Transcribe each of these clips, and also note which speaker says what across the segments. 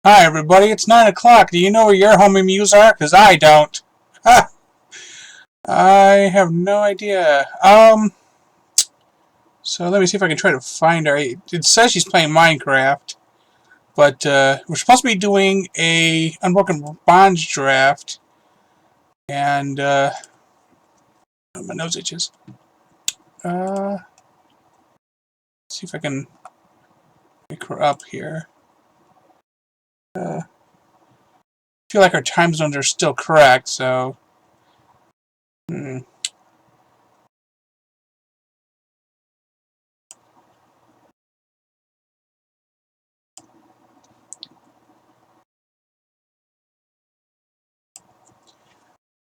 Speaker 1: Hi everybody, it's 9 o'clock. Do you know where your homie Mews are? Because I don't. Ha! I have no idea. So let me see if I can try to find her. It says she's playing Minecraft, but we're supposed to be doing a Unbroken Bonds draft, and my nose itches. Let's see if I can pick her up here. I feel like our time zones are still correct, so... Hmm.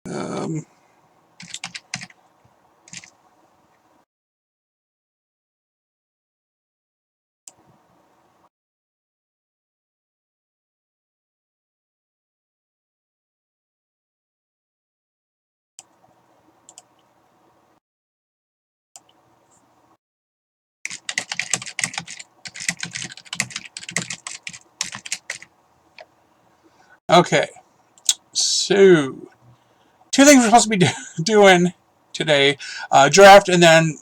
Speaker 1: Um... Okay, so... Two things we're supposed to be doing today. Draft, and then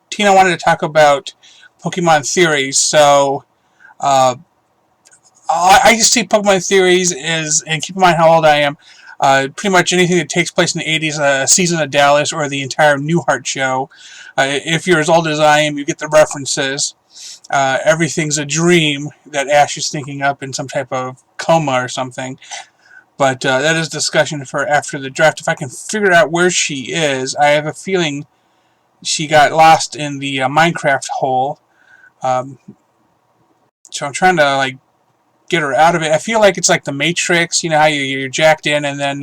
Speaker 1: Tina wanted to talk about Pokemon theories. So I just see Pokemon theories is, and keep in mind how old I am, pretty much anything that takes place in the 80s, Season of Dallas, or the entire Newhart show. If you're as old as I am, you get the references. Everything's a dream that Ash is thinking up in some type of coma or something. But that is discussion for after the draft. If I can figure out where she is, I have a feeling she got lost in the Minecraft hole. Um, so I'm trying to get her out of it. I feel like it's like the Matrix. You know how you're jacked in, and then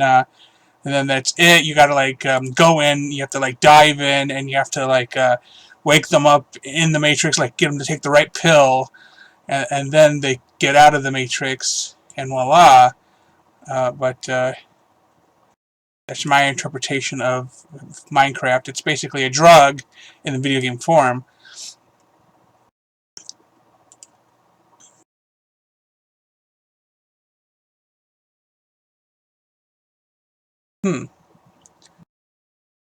Speaker 1: that's it. You got to go in. You have to dive in, and you have to wake them up in the Matrix. Get them to take the right pill, and then they get out of the Matrix, and voila. But that's my interpretation of Minecraft. It's basically a drug in the video game form.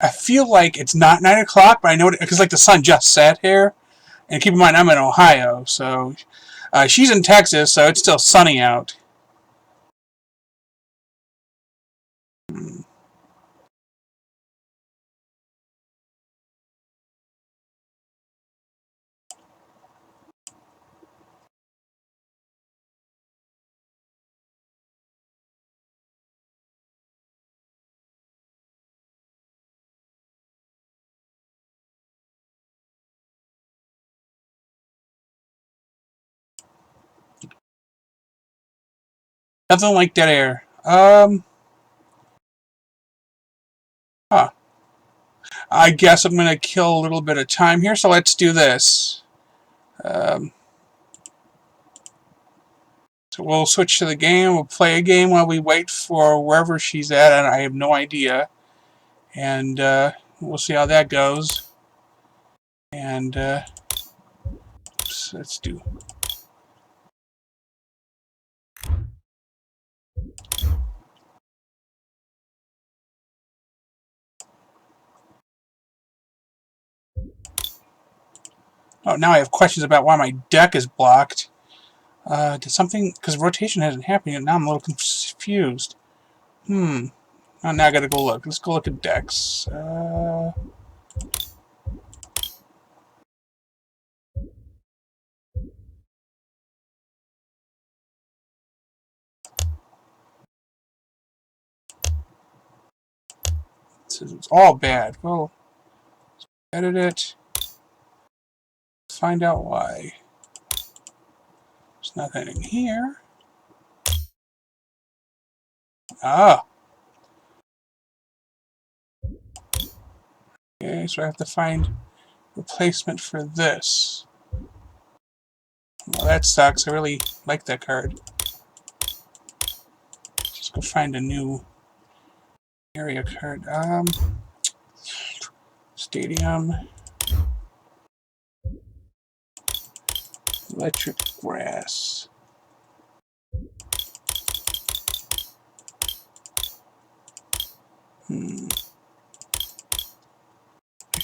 Speaker 1: I feel like it's not 9 o'clock, but I know because the sun just set here. And keep in mind, I'm in Ohio, so she's in Texas, so it's still sunny out. Nothing like dead air. Huh. I guess I'm gonna kill a little bit of time here, so let's do this. Um, so we'll switch to the game. We'll play a game while we wait for wherever she's at, and I have no idea. And we'll see how that goes. And let's do. Oh, now I have questions about why my deck is blocked. Did something... Because rotation hasn't happened yet. Now I'm a little confused. Oh, now I gotta go look. Let's go look at decks. It's all bad. Well, edit it. Find out why. There's nothing in here. Ah. Okay, so I have to find replacement for this. Well, that sucks. I really like that card. Just go find a new area card. Stadium. Electric grass.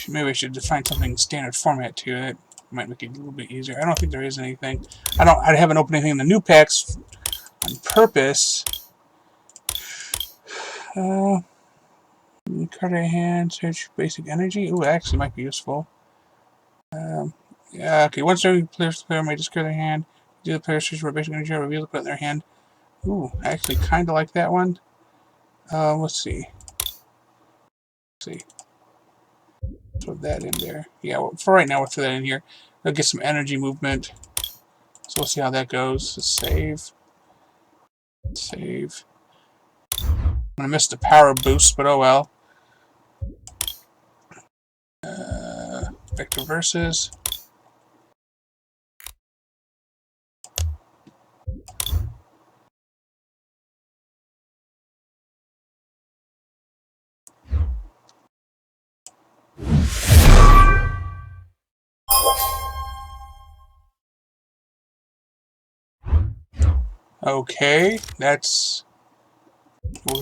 Speaker 1: Maybe I should define something standard format to it. Might make it a little bit easier. I don't think there is anything. I haven't opened anything in the new packs on purpose. Card in hand, search basic energy. Ooh, actually might be useful. Yeah, okay. Once every player may discard their hand, do the player search for basic energy or reveal the put in their hand. Ooh, I actually kind of like that one. Let's see. Throw that in there. Yeah, well, for right now, we'll throw that in here. We'll get some energy movement. So we'll see how that goes. Let's save. Save. I'm gonna miss the power boost, but oh well. Vector versus. Okay, that's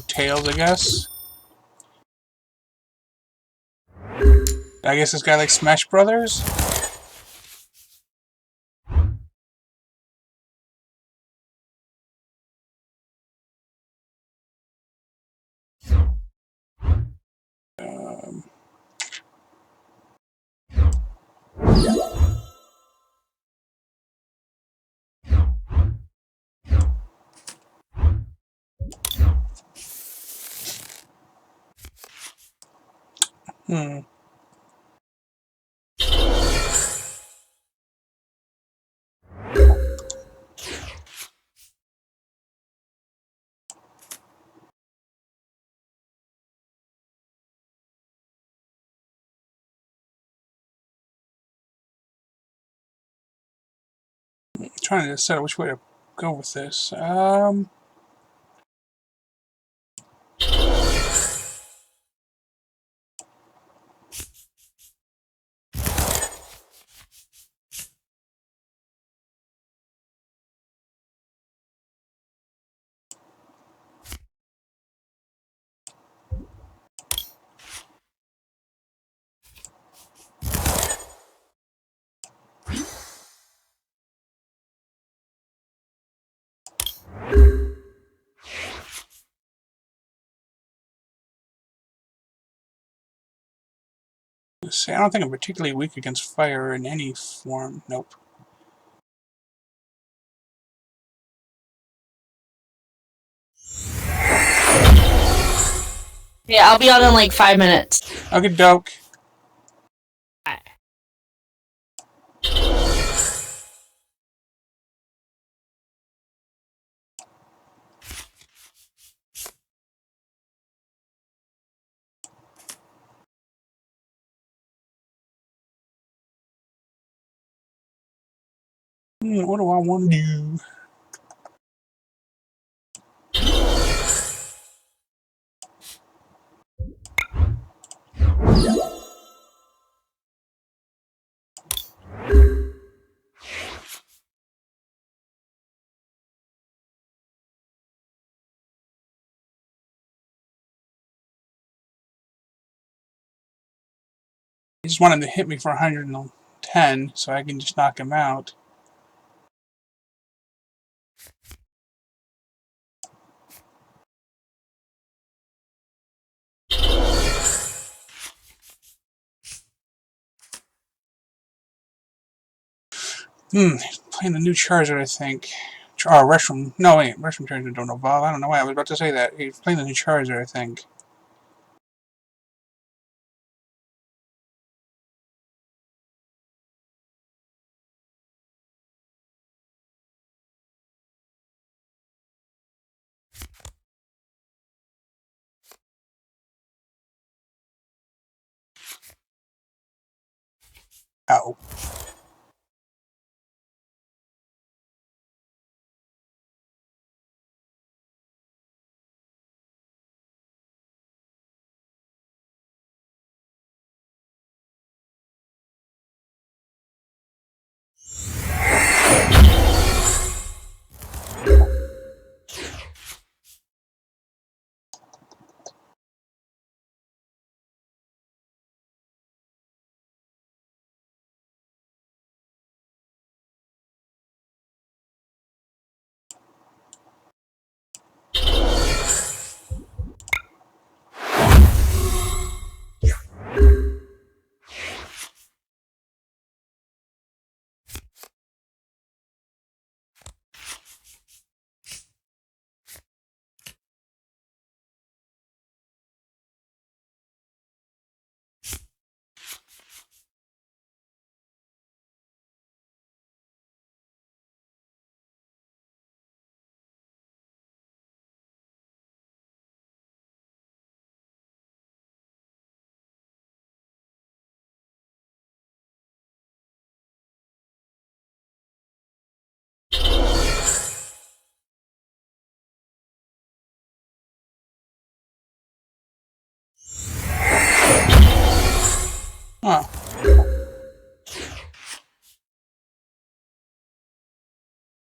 Speaker 1: Tails, I guess. I guess this guy likes Smash Brothers. Trying to decide which way to go with this. Let's see, I don't think I'm particularly weak against fire in any form. Nope.
Speaker 2: Yeah, I'll be on in like 5 minutes.
Speaker 1: Okay, doke. What do I want to do? I just want him to hit me for 110 so I can just knock him out. Playing the new Charizard, I think. Restroom. No, wait. Restroom Charizard don't evolve. I don't know why I was about to say that. He's playing the new Charizard, I think. Ow.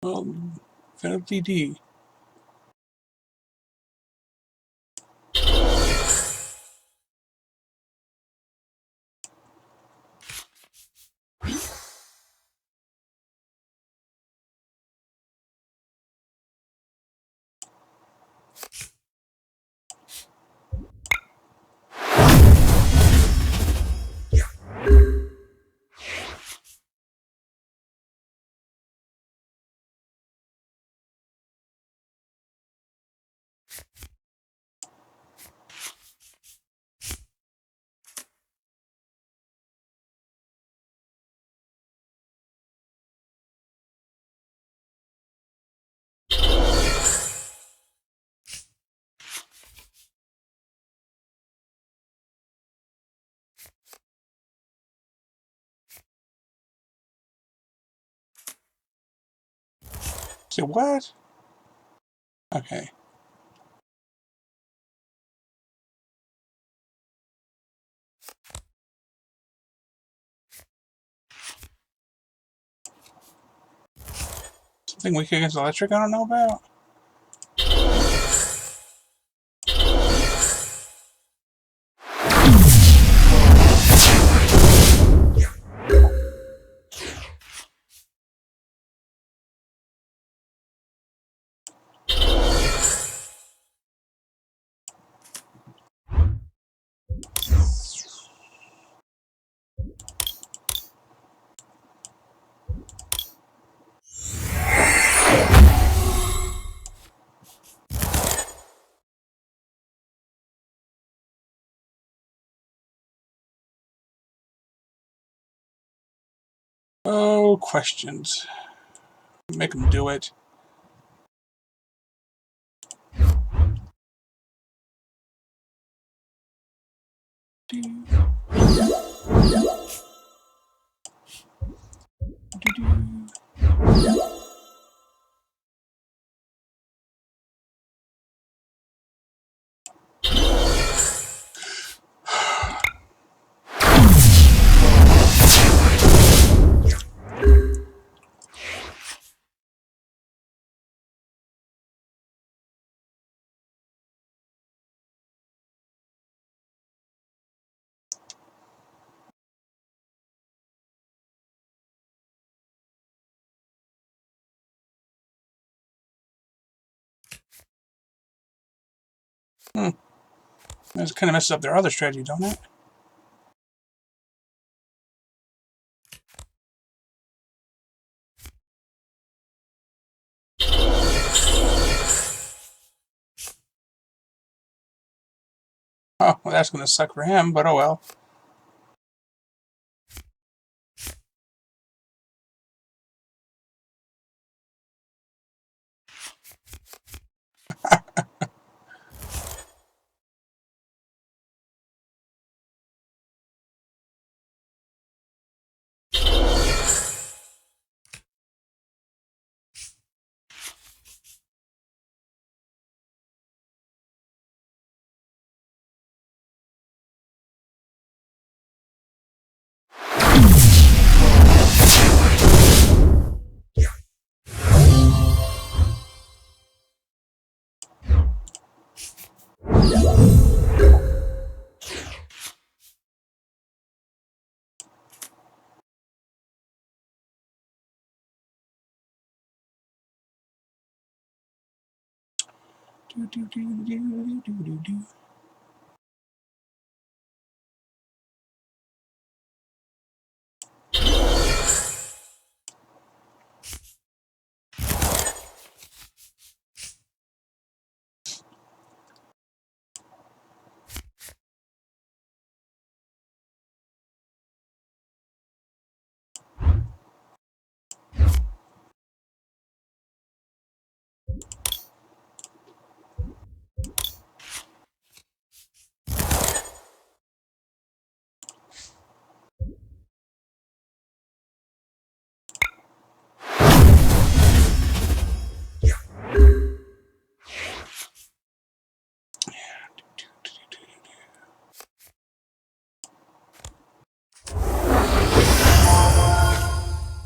Speaker 1: Venom DD. Say what? Okay. Something weak against electric I don't know about? Oh, questions. Make them do it. That kind of messes up their other strategy, don't it? Oh, well, that's going to suck for him, but oh well.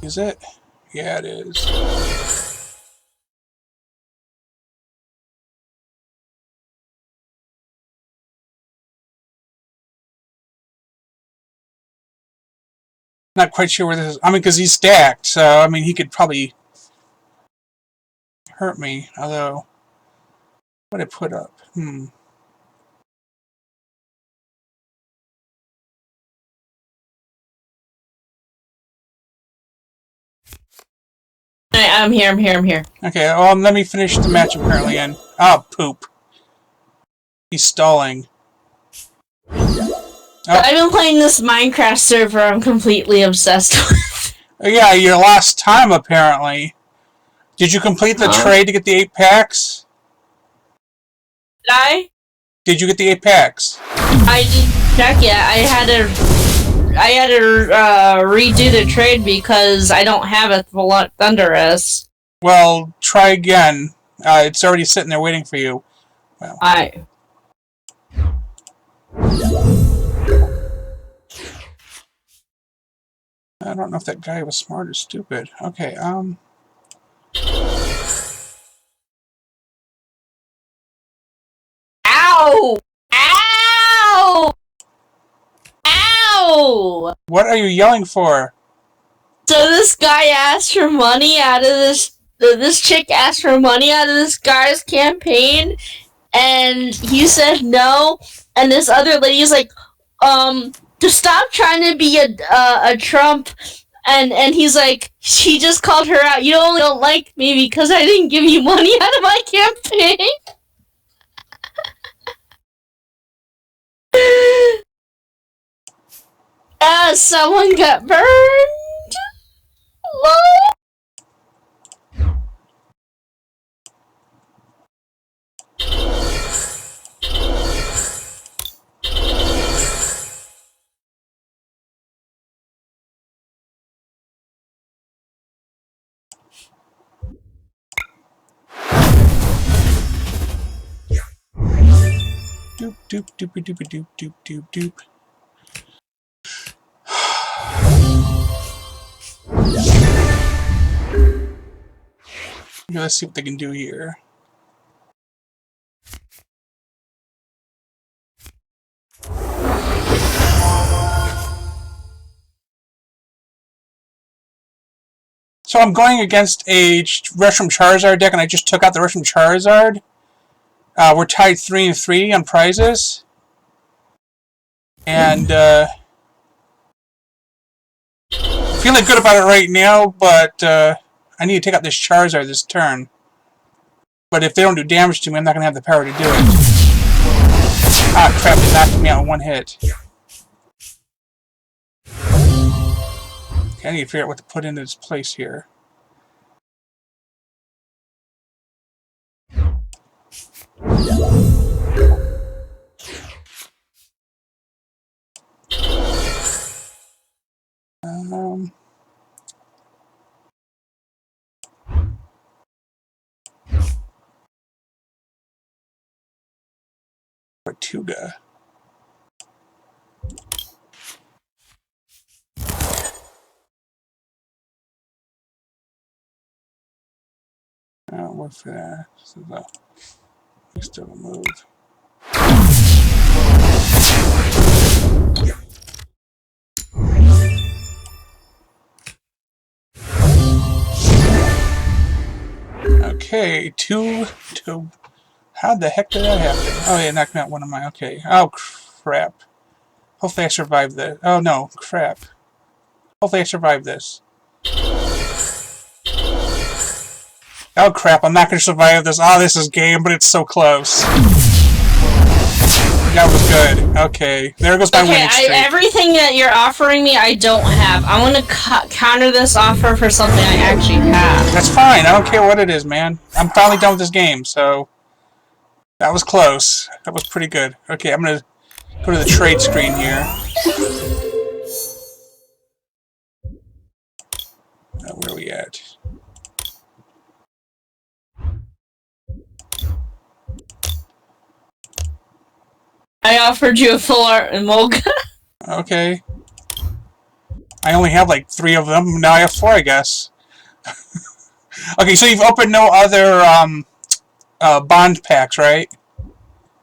Speaker 1: Is it? Yeah, it is. Not quite sure where this is. I mean, because he's stacked, so I mean, he could probably hurt me. Although, what did I put up?
Speaker 2: I'm here.
Speaker 1: Okay, well, let me finish the match I'm currently in. Oh, poop. He's stalling. Oh.
Speaker 2: I've been playing this Minecraft server I'm completely obsessed with.
Speaker 1: Yeah, your last time, apparently. Did you complete the trade to get the 8 packs?
Speaker 2: Did I?
Speaker 1: Did you get the 8 packs?
Speaker 2: I didn't check yet. I had to redo the trade because I don't have a Thunderous.
Speaker 1: Well, try again. It's already sitting there waiting for you. Well.
Speaker 2: I
Speaker 1: don't know if that guy was smart or stupid. Okay,
Speaker 2: Ow! Ow! Ow!
Speaker 1: What are you yelling for?
Speaker 2: So this guy asked for money out of this chick asked for money out of this guy's campaign, and he said no, and this other lady's like, to stop trying to be a Trump, and he's like, she just called her out. You only don't like me because I didn't give you money out of my campaign. Someone got burned. Lol.
Speaker 1: Doop doop doopy doopy doop doop doop doop. Okay, let's see what they can do here. So I'm going against a Reshiram Charizard deck, and I just took out the Reshiram Charizard. We're tied 3-3 on prizes. And, feeling good about it right now, but, I need to take out this Charizard this turn. But if they don't do damage to me, I'm not going to have the power to do it. Ah, crap, they knocked me out in one hit. Okay, I need to figure out what to put into its place here. Tortuga. I don't work for that. This is a next of a move. Okay, two. How the heck did that happen? Oh, yeah, knocked me out one of my. Okay. Oh, crap. Hopefully I survive this. Oh, no. Crap. Hopefully I survive this. Oh, crap. I'm not going to survive this. Oh, this is game, but it's so close. That was good. Okay. There goes my winning streak.
Speaker 2: Everything that you're offering me, I don't have. I want to counter this offer for something I actually have.
Speaker 1: That's fine. I don't care what it is, man. I'm finally done with this game, so... That was close. That was pretty good. Okay, I'm going to go to the trade screen here. Where are we at?
Speaker 2: I offered you a full art Emolga.
Speaker 1: Okay. I only have like 3 of them. Now I have 4, I guess. Okay, so you've opened no other bond packs, right?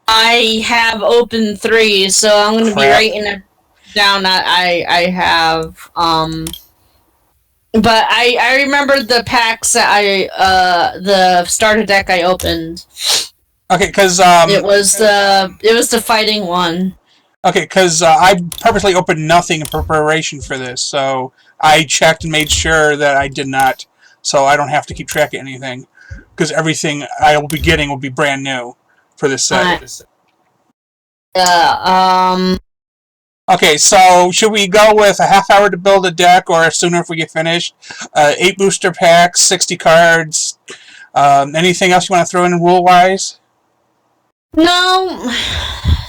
Speaker 2: I have opened 3, so I'm going to be right in a... down. I have but I remember the packs that the starter deck I opened.
Speaker 1: Okay, because
Speaker 2: it was the fighting one.
Speaker 1: Okay, because I purposely opened nothing in preparation for this, so I checked and made sure that I did not, so I don't have to keep track of anything, because everything I will be getting will be brand new for this set. Okay, so should we go with a half hour to build a deck, or sooner if we get finished? 8 booster packs, 60 cards. Anything else you want to throw in rule-wise?
Speaker 2: No,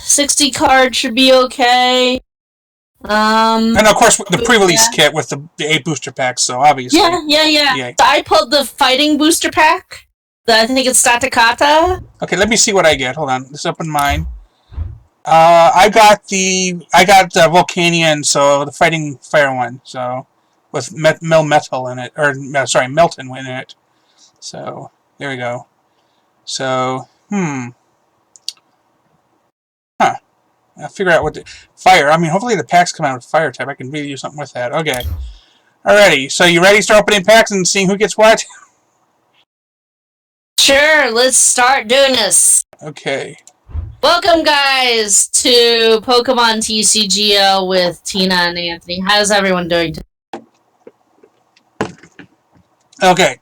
Speaker 2: 60 cards should be okay.
Speaker 1: And of course, the pre-release kit with the 8 booster packs, so obviously.
Speaker 2: Yeah. So I pulled the fighting booster pack. I think it's Statakata.
Speaker 1: Okay, let me see what I get. Hold on, let's open mine. I got the Volcanion, so the fighting fire one, so with metal in it, or sorry, Melton in it. So there we go. So I'll figure out what the fire. I mean, hopefully the packs come out with fire type. I can really do something with that. Okay, alrighty. So you ready to start opening packs and seeing who gets what?
Speaker 2: Sure, let's start doing this.
Speaker 1: Okay.
Speaker 2: Welcome, guys, to Pokemon TCGO with Tina and Anthony. How's everyone doing today?
Speaker 1: Okay.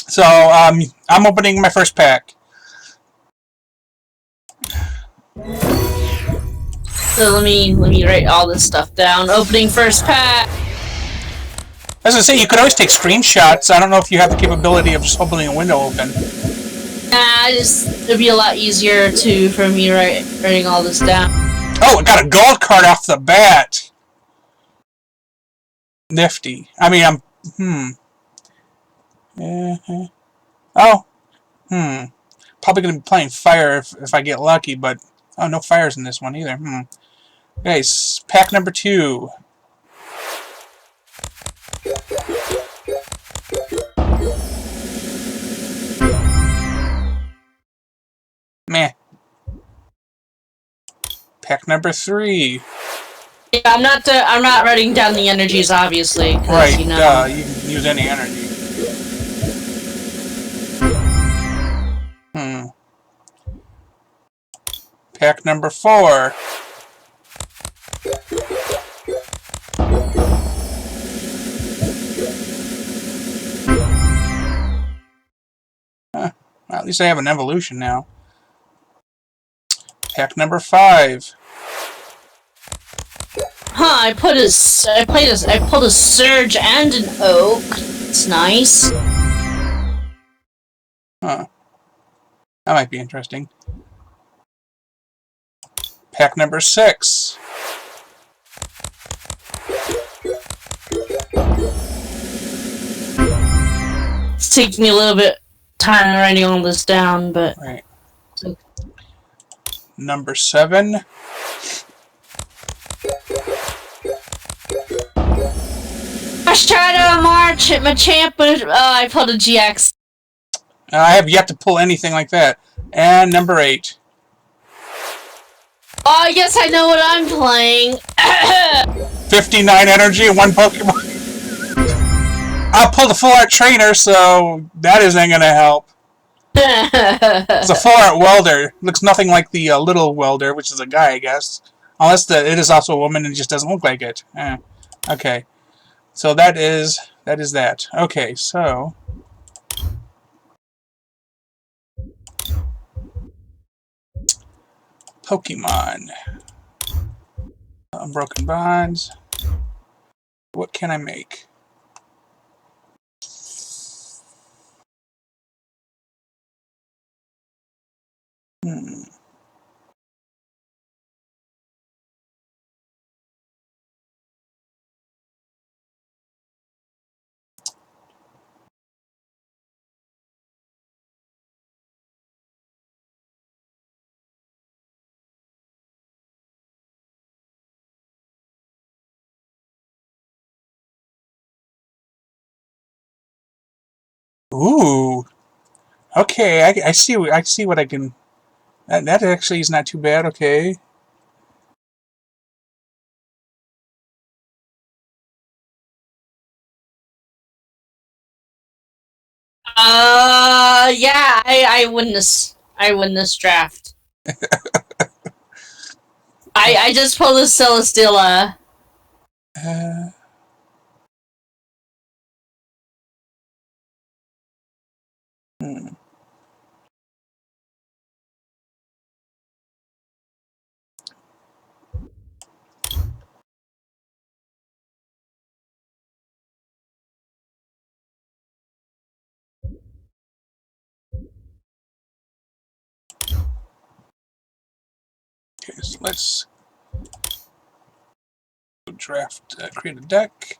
Speaker 1: So, I'm opening my first pack.
Speaker 2: So let me write all this stuff down. Opening first pack.
Speaker 1: As I say, you could always take screenshots. I don't know if you have the capability of just opening a window open.
Speaker 2: It'd be a lot easier for me writing all this down.
Speaker 1: Oh, I got a gold card off the bat. Nifty. I mean, probably gonna be playing fire if I get lucky, but oh, no fires in this one either. Okay, pack number 2. Meh. Pack number 3.
Speaker 2: Yeah, I'm not writing down the energies, obviously.
Speaker 1: Right, you can use any energy. Pack number 4. Well, at least I have an evolution now. Pack number 5.
Speaker 2: I pulled a Surge and an Oak. It's nice.
Speaker 1: That might be interesting. Pack number 6.
Speaker 2: It's taking me a little bit time writing all this down, but
Speaker 1: right. Number 7.
Speaker 2: Shadow March at Machamp, but I pulled a GX.
Speaker 1: I have yet to pull anything like that. And number 8.
Speaker 2: Oh, I guess I know what I'm playing.
Speaker 1: 59 energy and 1 Pokemon. I pulled a full art trainer, so that isn't going to help. It's a full art welder. Looks nothing like the little welder, which is a guy, I guess. Unless it is also a woman and it just doesn't look like it. Okay. So that is that. Okay, so Pokemon. Unbroken Bonds. What can I make? Ooh. Okay, I see what I can. That actually is not too bad. Okay.
Speaker 2: Yeah, I win this. I win this draft. I just pulled a Celesteela.
Speaker 1: Uh, hmm. Okay, so let's draft, create a deck.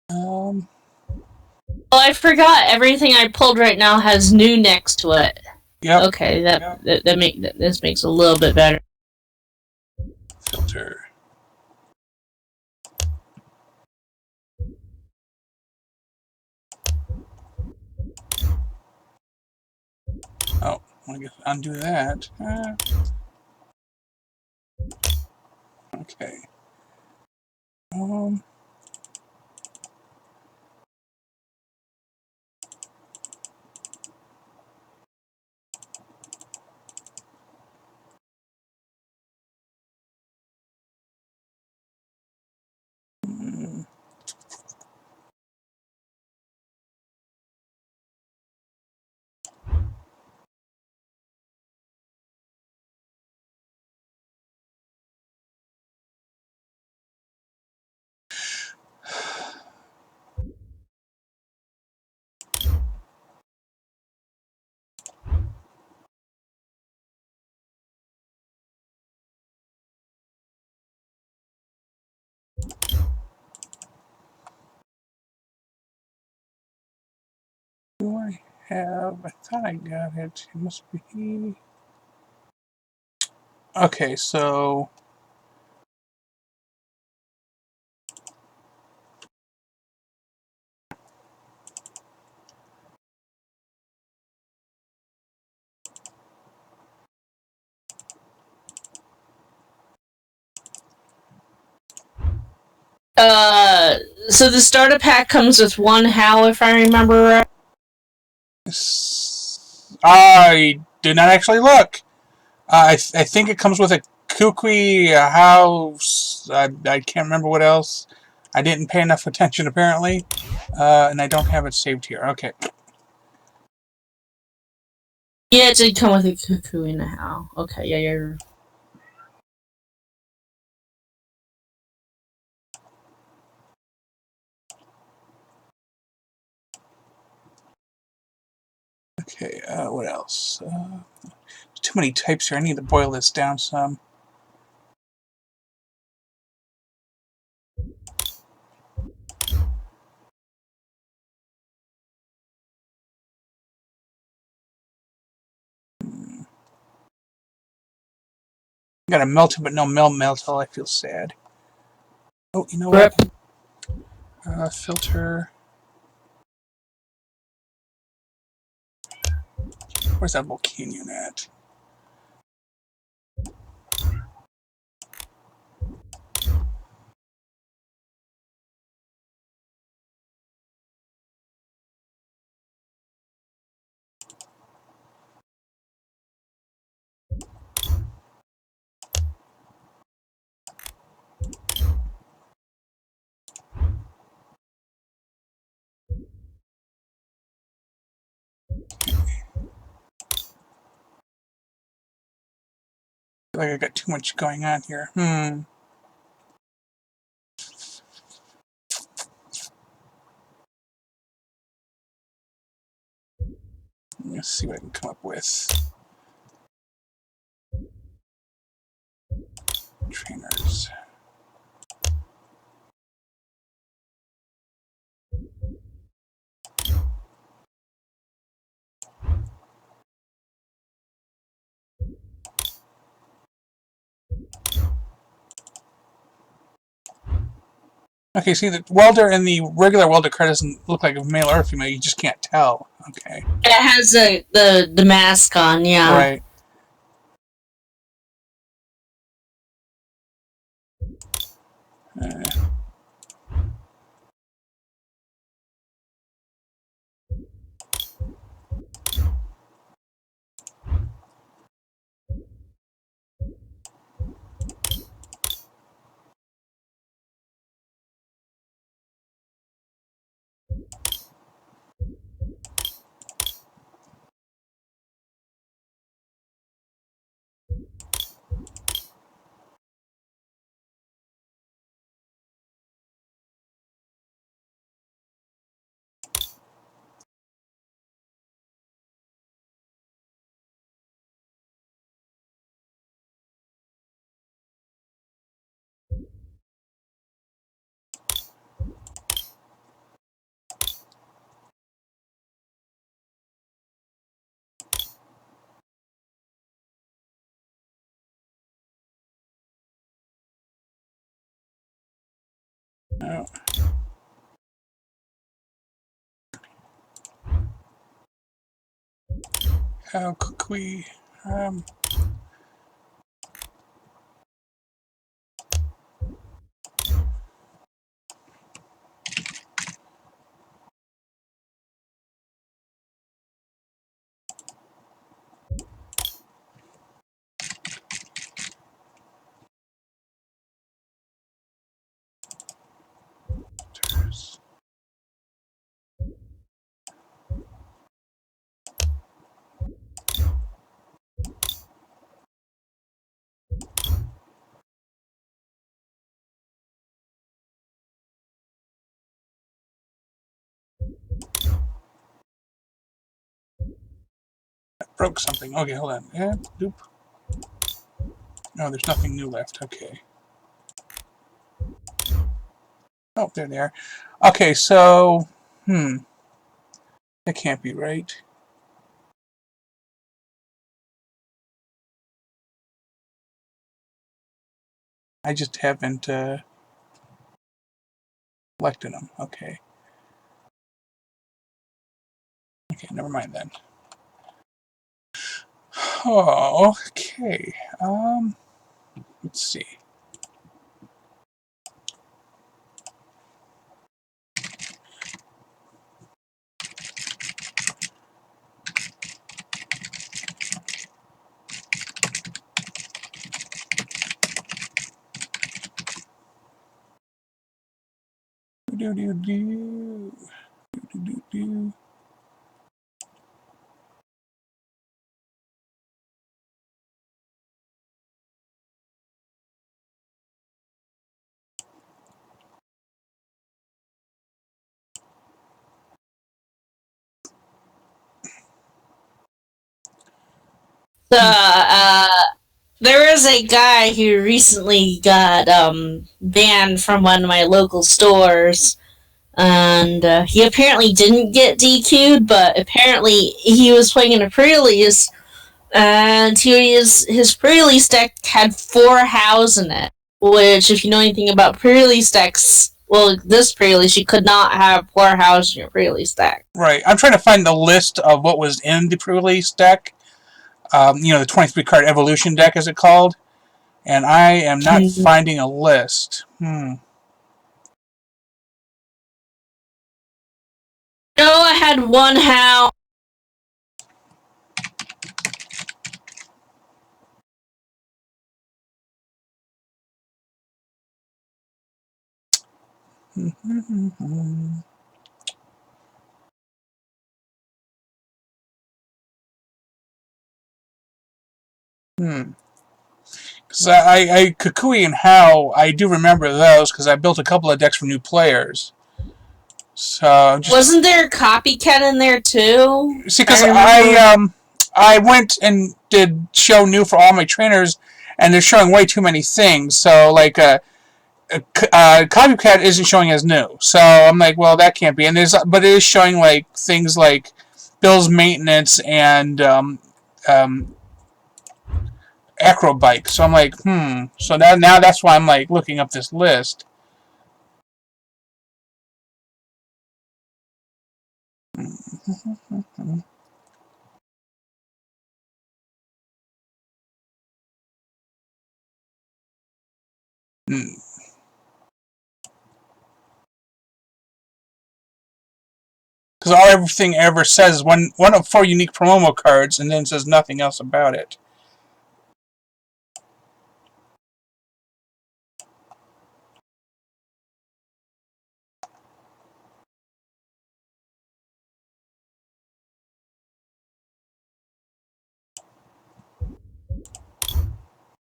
Speaker 2: Well, I forgot everything I pulled right now has new next to it.
Speaker 1: Yep.
Speaker 2: Okay, this makes a little bit better.
Speaker 1: Filter. Oh, I guess undo that. Okay. Um, hmm. Do I have? I thought I got it. It must be. Okay, so.
Speaker 2: So the starter pack comes with one HAL, if I remember right.
Speaker 1: I did not actually look. I think it comes with a Kukui, a house. I can't remember what else. I didn't pay enough attention apparently, and I don't have it saved here. Okay.
Speaker 2: Yeah, it did come with a cuckoo and a HAL. Okay, yeah, you're.
Speaker 1: Okay. What else? Too many types here. I need to boil this down some. Got a Melton, but no Melmetal. I feel sad. Oh, you know what? Filter. Where's that Volcanion at? I feel like I got too much going on here. Let's see what I can come up with. Trainers. Okay, see, the welder and the regular welder card doesn't look like a male or female. You just can't tell. Okay.
Speaker 2: It has the mask on, yeah.
Speaker 1: Right. No. How could we? Broke something. Okay, hold on. Yeah, doop. No, there's nothing new left. Okay. Oh, there they are. Okay, so, that can't be right. I just haven't selected them. Okay. Okay, never mind then. Oh, okay. Let's see. Do do do do do do.
Speaker 2: So, there was a guy who recently got banned from one of my local stores, and he apparently didn't get DQ'd, but apparently he was playing in a pre-release, and his pre-release deck had 4 hows in it, which, if you know anything about pre-release decks, well, this pre-release, you could not have 4 hows in your pre-release deck.
Speaker 1: Right. I'm trying to find the list of what was in the pre-release deck. The 23 card evolution deck, as it called. And I am not finding a list.
Speaker 2: No, I had 1 how.
Speaker 1: Because I Kukui and How, I do remember those because I built a couple of decks for new players. So
Speaker 2: Wasn't there a copycat in there too?
Speaker 1: See, because I went and did show new for all my trainers, and they're showing way too many things. So like Copycat isn't showing as new. So I'm like, well, that can't be. And but it is showing like things like Bill's maintenance and Acrobike. So I'm like, So now that's why I'm like looking up this list. Because everything ever says is one of 4 unique promo cards, and then says nothing else about it.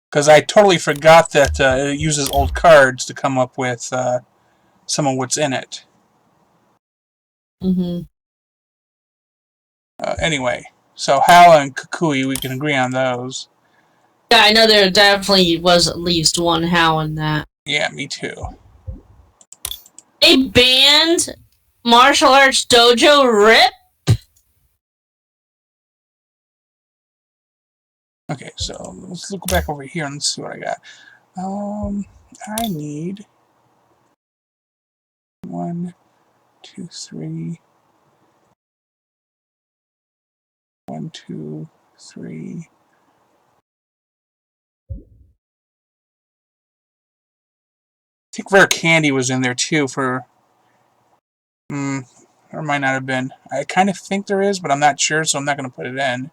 Speaker 1: Because I totally forgot that it uses old cards to come up with some of what's in it. Anyway, so Hal and Kukui, we can agree on those.
Speaker 2: Yeah, I know there definitely was at least 1 how in that.
Speaker 1: Yeah, me too.
Speaker 2: They banned Martial Arts Dojo Rip?
Speaker 1: Okay, so let's look back over here and let's see what I got. I need 1, 2, 3. 1, 2, 3. I think Rare Candy was in there too for. Or might not have been. I kind of think there is, but I'm not sure, so I'm not going to put it in.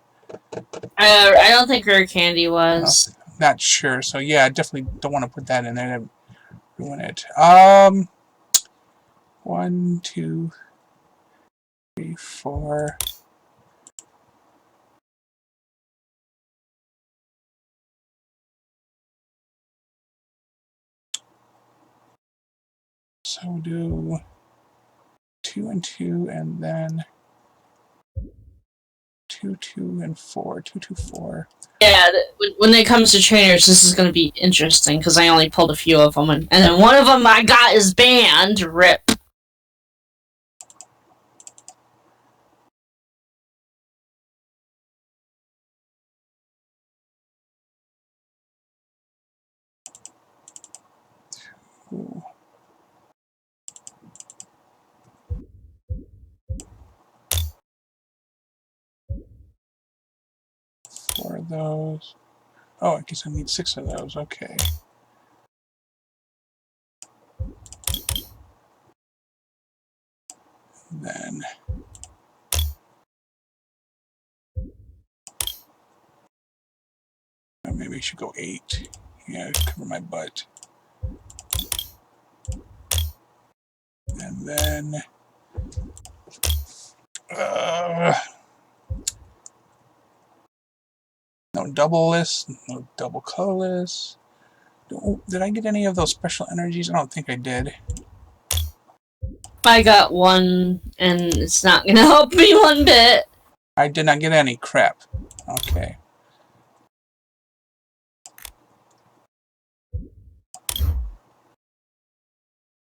Speaker 2: I don't think Rare Candy was.
Speaker 1: Not sure, so yeah, I definitely don't want to put that in there. That'd ruin it. 1, 2, 3, 4. So we'll do 2 and 2, and then 2, 2, and 4. 2, 2, 4.
Speaker 2: Yeah, when it comes to trainers, this is going to be interesting because I only pulled a few of them, and then one of them I got is banned. RIP.
Speaker 1: Ooh. 4 of those. Oh, I guess I need 6 of those. Okay. Then maybe I should go 8. Yeah, cover my butt. And then no double list, no double colorless. Oh, did I get any of those special energies? I don't think I did.
Speaker 2: I got one, and it's not going to help me one bit.
Speaker 1: I did not get any. Crap. Okay.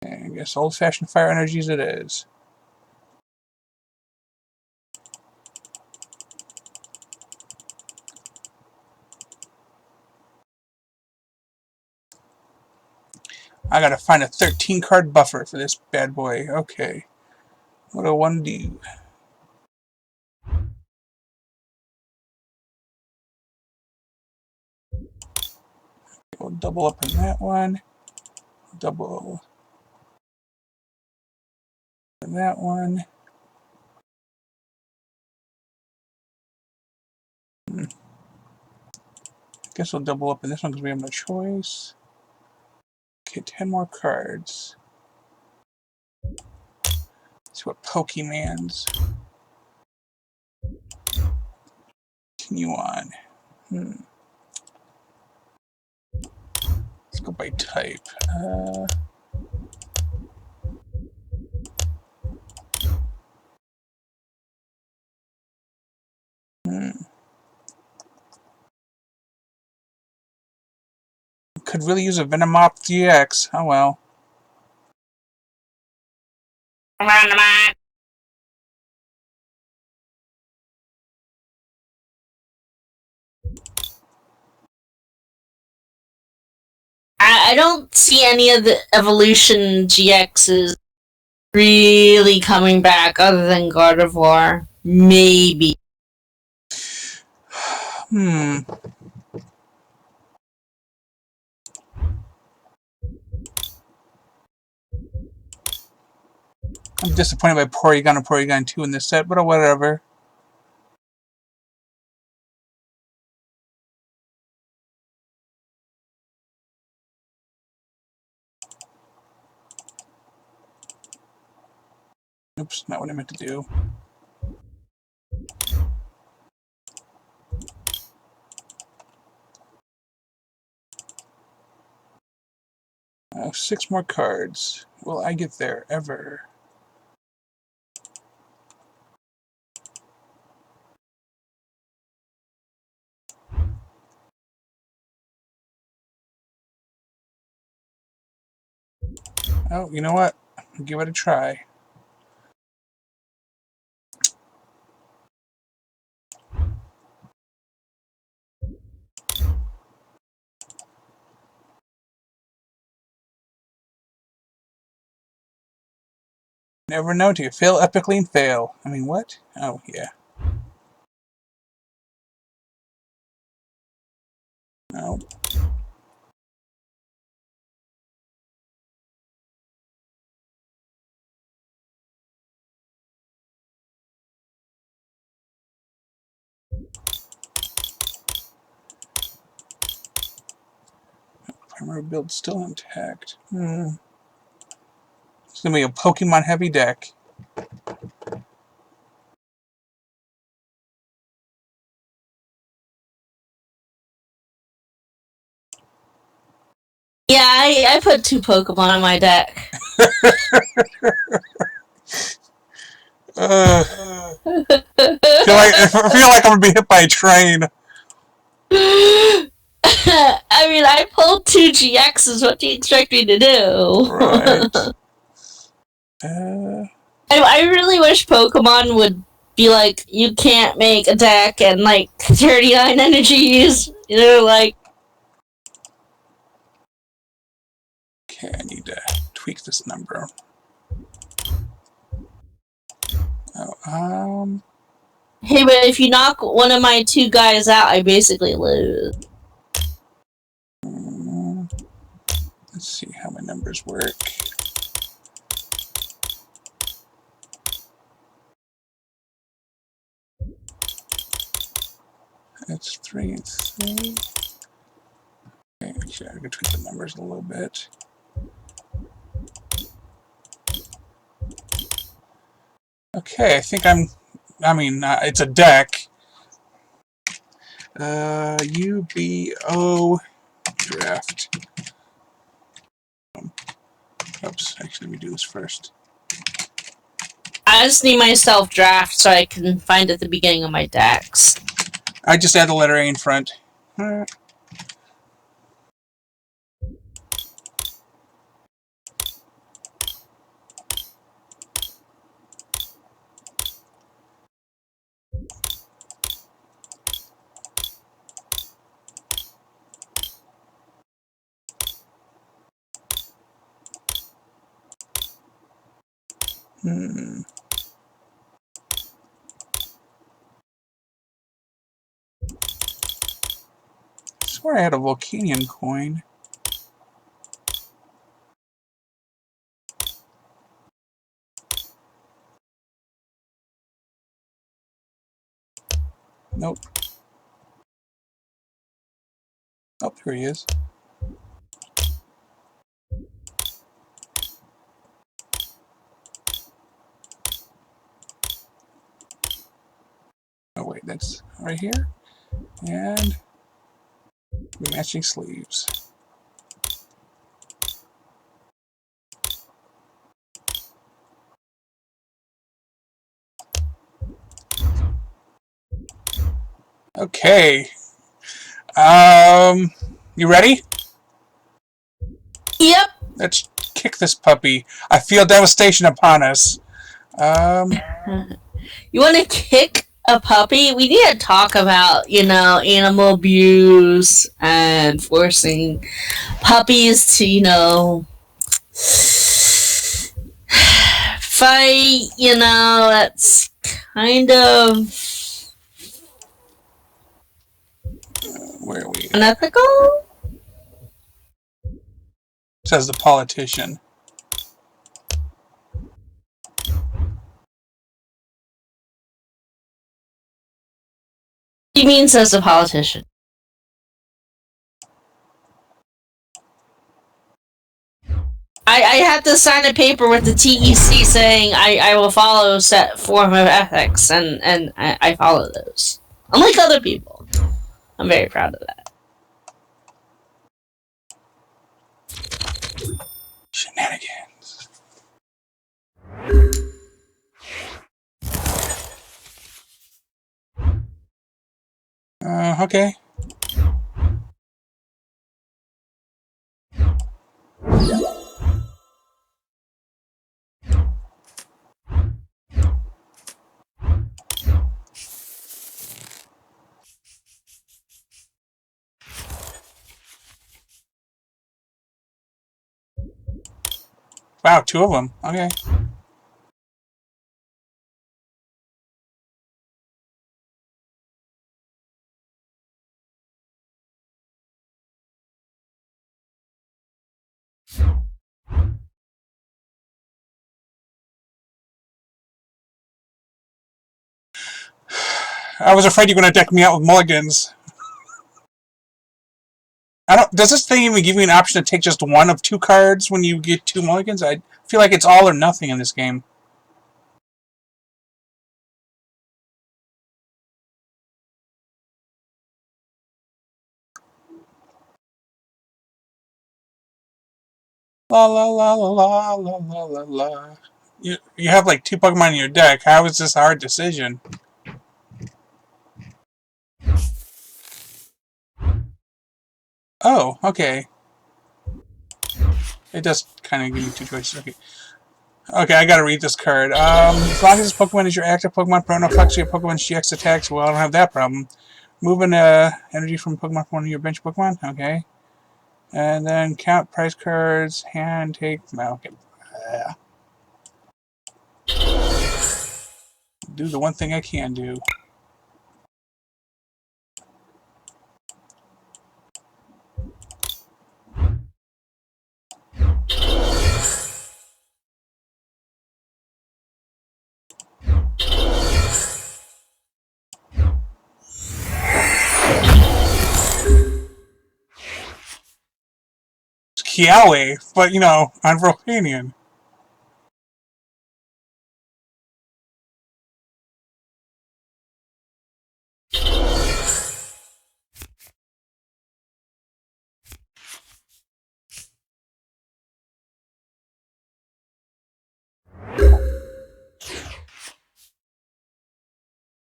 Speaker 1: I guess old-fashioned fire energies it is. I gotta find a 13-card buffer for this bad boy. Okay. What do I want to do? We'll double up in that one. Double in that one. Guess we'll double up in this one because we have no choice. Okay, 10 more cards. Let's see what Pokemon's continue on. Let's go by type. Could really use a Venomoth GX. Oh well.
Speaker 2: I don't see any of the Evolution GXs really coming back other than Gardevoir. Maybe.
Speaker 1: I'm disappointed by Porygon and Porygon 2 in this set, but whatever. Oops, not what I meant to do. Oh, 6 more cards. Will I get there ever? Oh, you know what? I'll give it a try. Never know till you fail epically and fail. I mean, what? Oh, yeah. No. Primary build still intact. It's going to be a Pokemon heavy deck.
Speaker 2: Yeah, I put 2 Pokemon in my deck.
Speaker 1: I feel like I'm going to be hit by a train.
Speaker 2: I mean, I pulled 2 GXs. What do you expect me to do?
Speaker 1: Right.
Speaker 2: I really wish Pokemon would be like, you can't make a deck and like 39 energies. You know, like.
Speaker 1: Okay, I need to tweak this number. Oh,
Speaker 2: Hey, but if you knock one of my 2 guys out, I basically lose.
Speaker 1: Let's see how my numbers work. That's 3 and 3. Okay, actually, I can tweak the numbers a little bit. Okay, I think it's a deck. UBO draft. Oops, actually, let me do this first.
Speaker 2: I just need my self-draft so I can find at the beginning of my decks.
Speaker 1: I just add the letter A in front. I swear I had a Volcanion coin. Nope. Oh, there he is. Oh wait, that's right here. And matching sleeves. Okay. You ready?
Speaker 2: Yep.
Speaker 1: Let's kick this puppy. I feel devastation upon us.
Speaker 2: You want to kick a puppy? We need to talk about, animal abuse and forcing puppies to, fight. That's kind of
Speaker 1: Where are we?
Speaker 2: unethical.
Speaker 1: Says the politician.
Speaker 2: He means as a politician. I had to sign a paper with the TEC saying I will follow set form of ethics, and I follow those. Unlike other people. I'm very proud of that.
Speaker 1: Shenanigans. Okay. Wow, 2 of them. Okay. I was afraid you were going to deck me out with mulligans. Does this thing even give you an option to take just one of 2 cards when you get 2 mulligans? I feel like it's all or nothing in this game. La la la la la la la la la. You have like 2 Pokemon in your deck. How is this a hard decision? Oh, okay. It does kind of give you 2 choices. Okay. Okay, I gotta read this card. As long as this Pokemon is your active Pokemon, prone to flex your Pokemon's GX attacks, well, I don't have that problem. Moving energy from Pokemon from one of your bench Pokemon. Okay. And then count prize cards, hand, take... Okay. Do the one thing I can do. It's Kiawe, but you know, on Volcanion.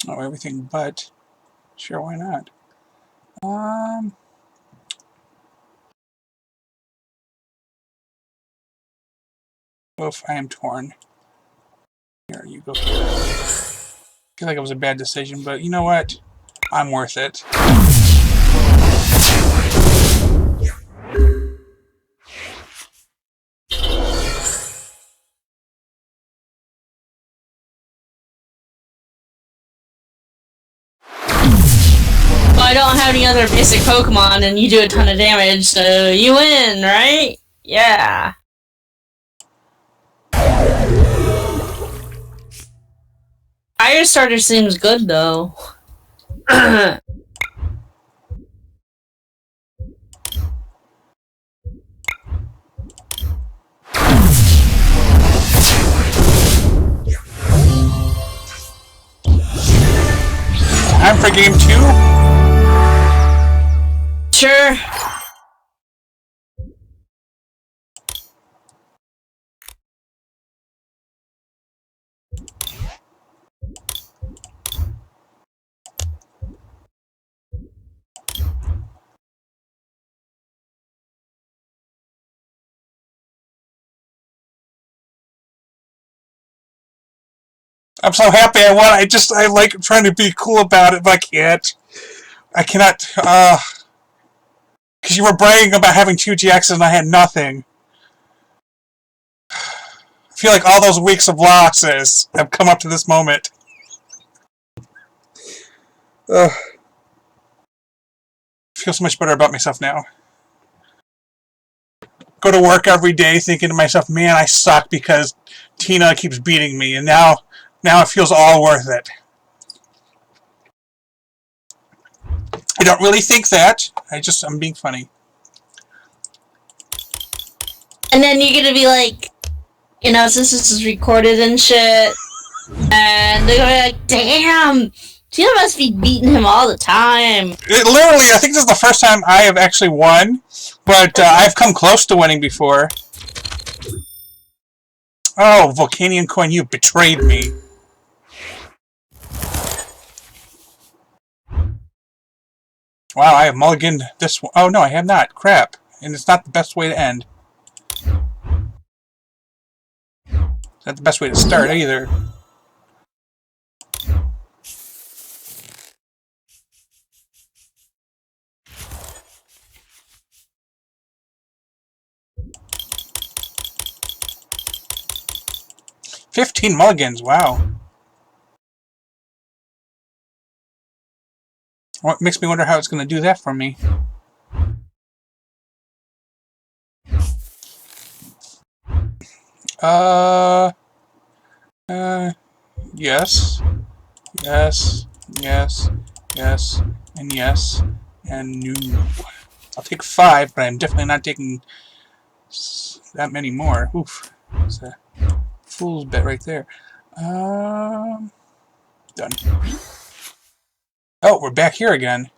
Speaker 1: Oh, everything but. Sure, why not? Oof, I am torn. Here, you go here. I feel like it was a bad decision, but you know what? I'm worth it.
Speaker 2: I don't have any other basic Pokemon, and you do a ton of damage, so you win, right? Yeah. Fire Starter seems good, though.
Speaker 1: Time for game 2?
Speaker 2: Sure.
Speaker 1: I'm so happy I won. I like trying to be cool about it, but I can't. I cannot, because you were bragging about having 2 GXs and I had nothing. I feel like all those weeks of losses have come up to this moment. I feel so much better about myself now. Go to work every day thinking to myself, man, I suck because Tina keeps beating me, and now it feels all worth it. I don't really think that. I'm being funny.
Speaker 2: And then you're gonna be like, you know, since this is recorded and shit, and they're gonna be like, damn, Tina must be beating him all the time.
Speaker 1: Literally, I think this is the first time I have actually won, but I've come close to winning before. Oh, Volcanion Coin, you betrayed me. Wow, I have mulliganed this one. Oh, no, I have not. Crap. And it's not the best way to end. It's not the best way to start, either. $15 mulligans, wow. What makes me wonder how it's going to do that for me. Yes. Yes. Yes, yes, and yes, and no. I'll take 5, but I'm definitely not taking that many more. Oof. It's a fool's bet right there. Done. Oh, we're back here again.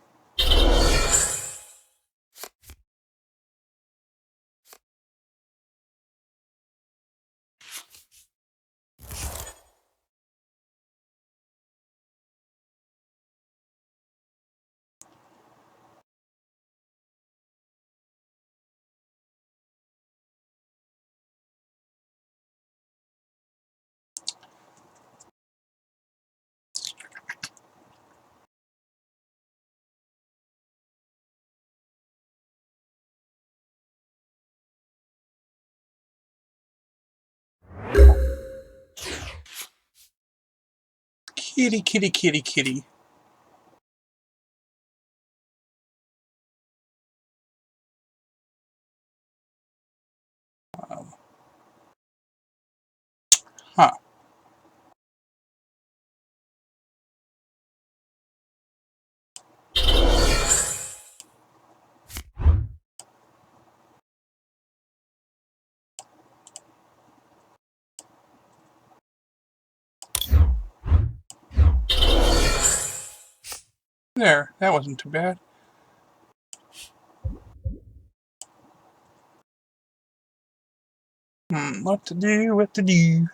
Speaker 1: Kitty, kitty, kitty, kitty. Huh. There, that wasn't too bad. What to do, what to do.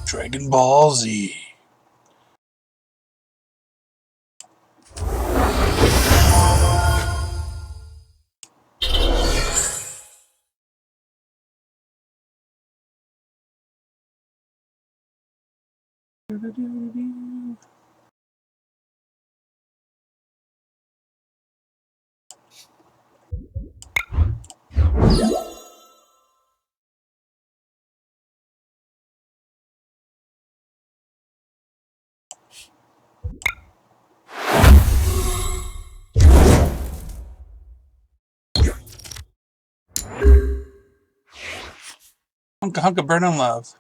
Speaker 1: Dragon Ball Z. Hunka hunka burn in love.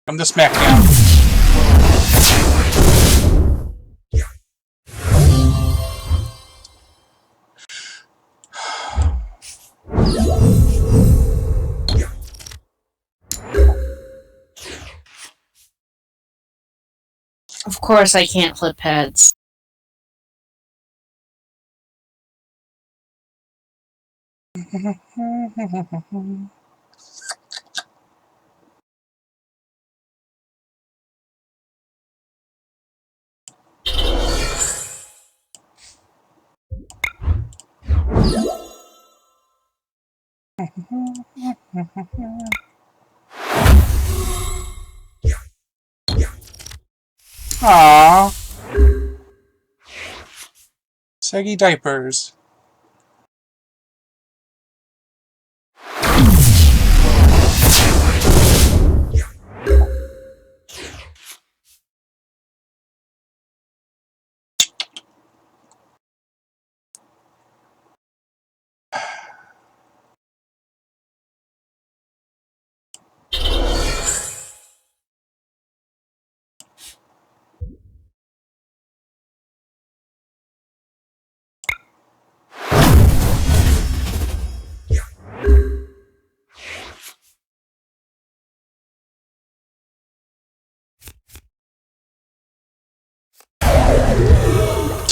Speaker 1: Come to SmackDown.
Speaker 2: Of course I can't flip heads.
Speaker 1: Aww. Saggy diapers.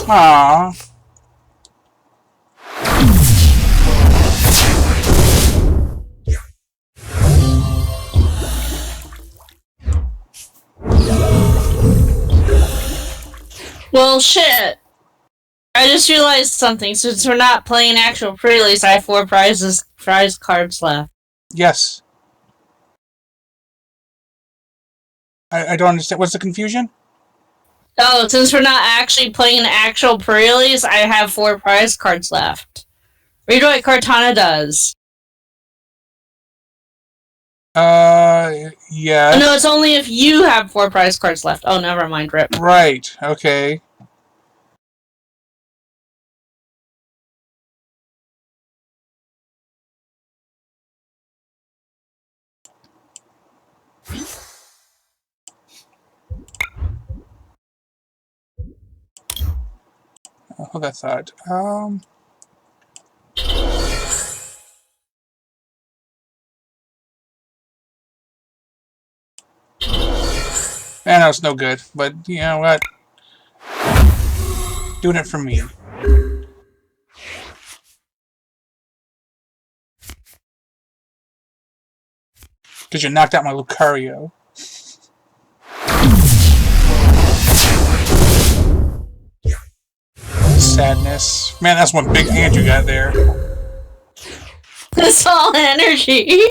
Speaker 1: Aww.
Speaker 2: Well, shit. I just realized something. Since we're not playing actual pre-release, I have 4 prize cards left.
Speaker 1: Yes. I don't understand. What's the confusion?
Speaker 2: Oh, since we're not actually playing an actual pre-release, I have 4 prize cards left. Read what Cortana does.
Speaker 1: Yeah.
Speaker 2: Oh, no, it's only if you have 4 prize cards left. Oh, never mind, Rip.
Speaker 1: Right, okay. Oh, that's odd. Man, that was no good. But you know what? Doing it for me. Because you knocked out my Lucario. Sadness. Man, that's one big hand you got there.
Speaker 2: It's all energy.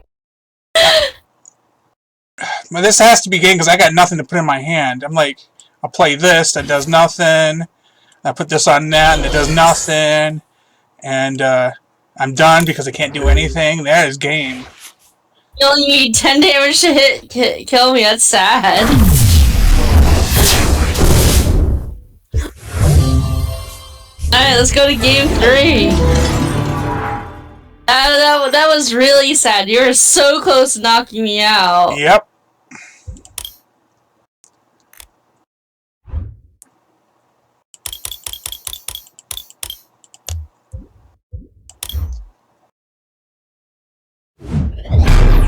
Speaker 1: But this has to be game because I got nothing to put in my hand. I'm like, I'll play this, that does nothing. I put this on that, and it does nothing. And I'm done because I can't do anything. That is game.
Speaker 2: You only need 10 damage to kill me. That's sad. Alright, let's go to game 3. That was really sad. You were so close to knocking me out.
Speaker 1: Yep.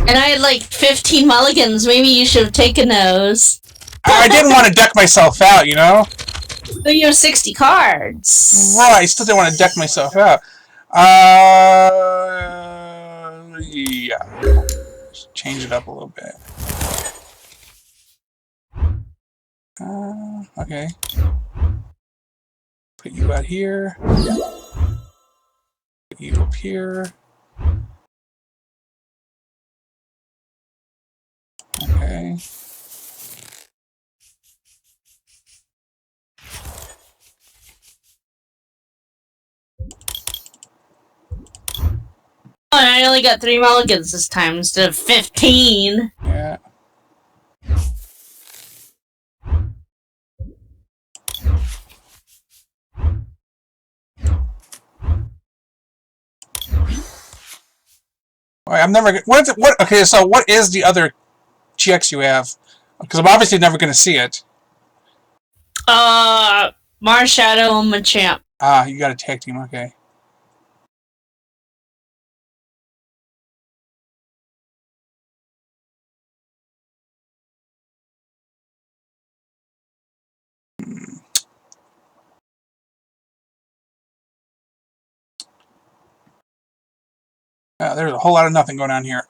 Speaker 2: And I had like 15 mulligans. Maybe you should have taken those.
Speaker 1: I didn't want to deck myself out, you know?
Speaker 2: But you have 60 cards.
Speaker 1: Right, I still didn't want to deck myself out. Yeah. Change it up a little bit. Okay. Put you out here. Put you up here. Okay.
Speaker 2: Oh, and I only got 3 mulligans this time instead of 15.
Speaker 1: Yeah. I'm never. What? Okay, so what is the other GX you have? Because I'm obviously never going to see it.
Speaker 2: Marshadow and Machamp.
Speaker 1: Ah, you got a tag team. Okay. There's a whole lot of nothing going on here.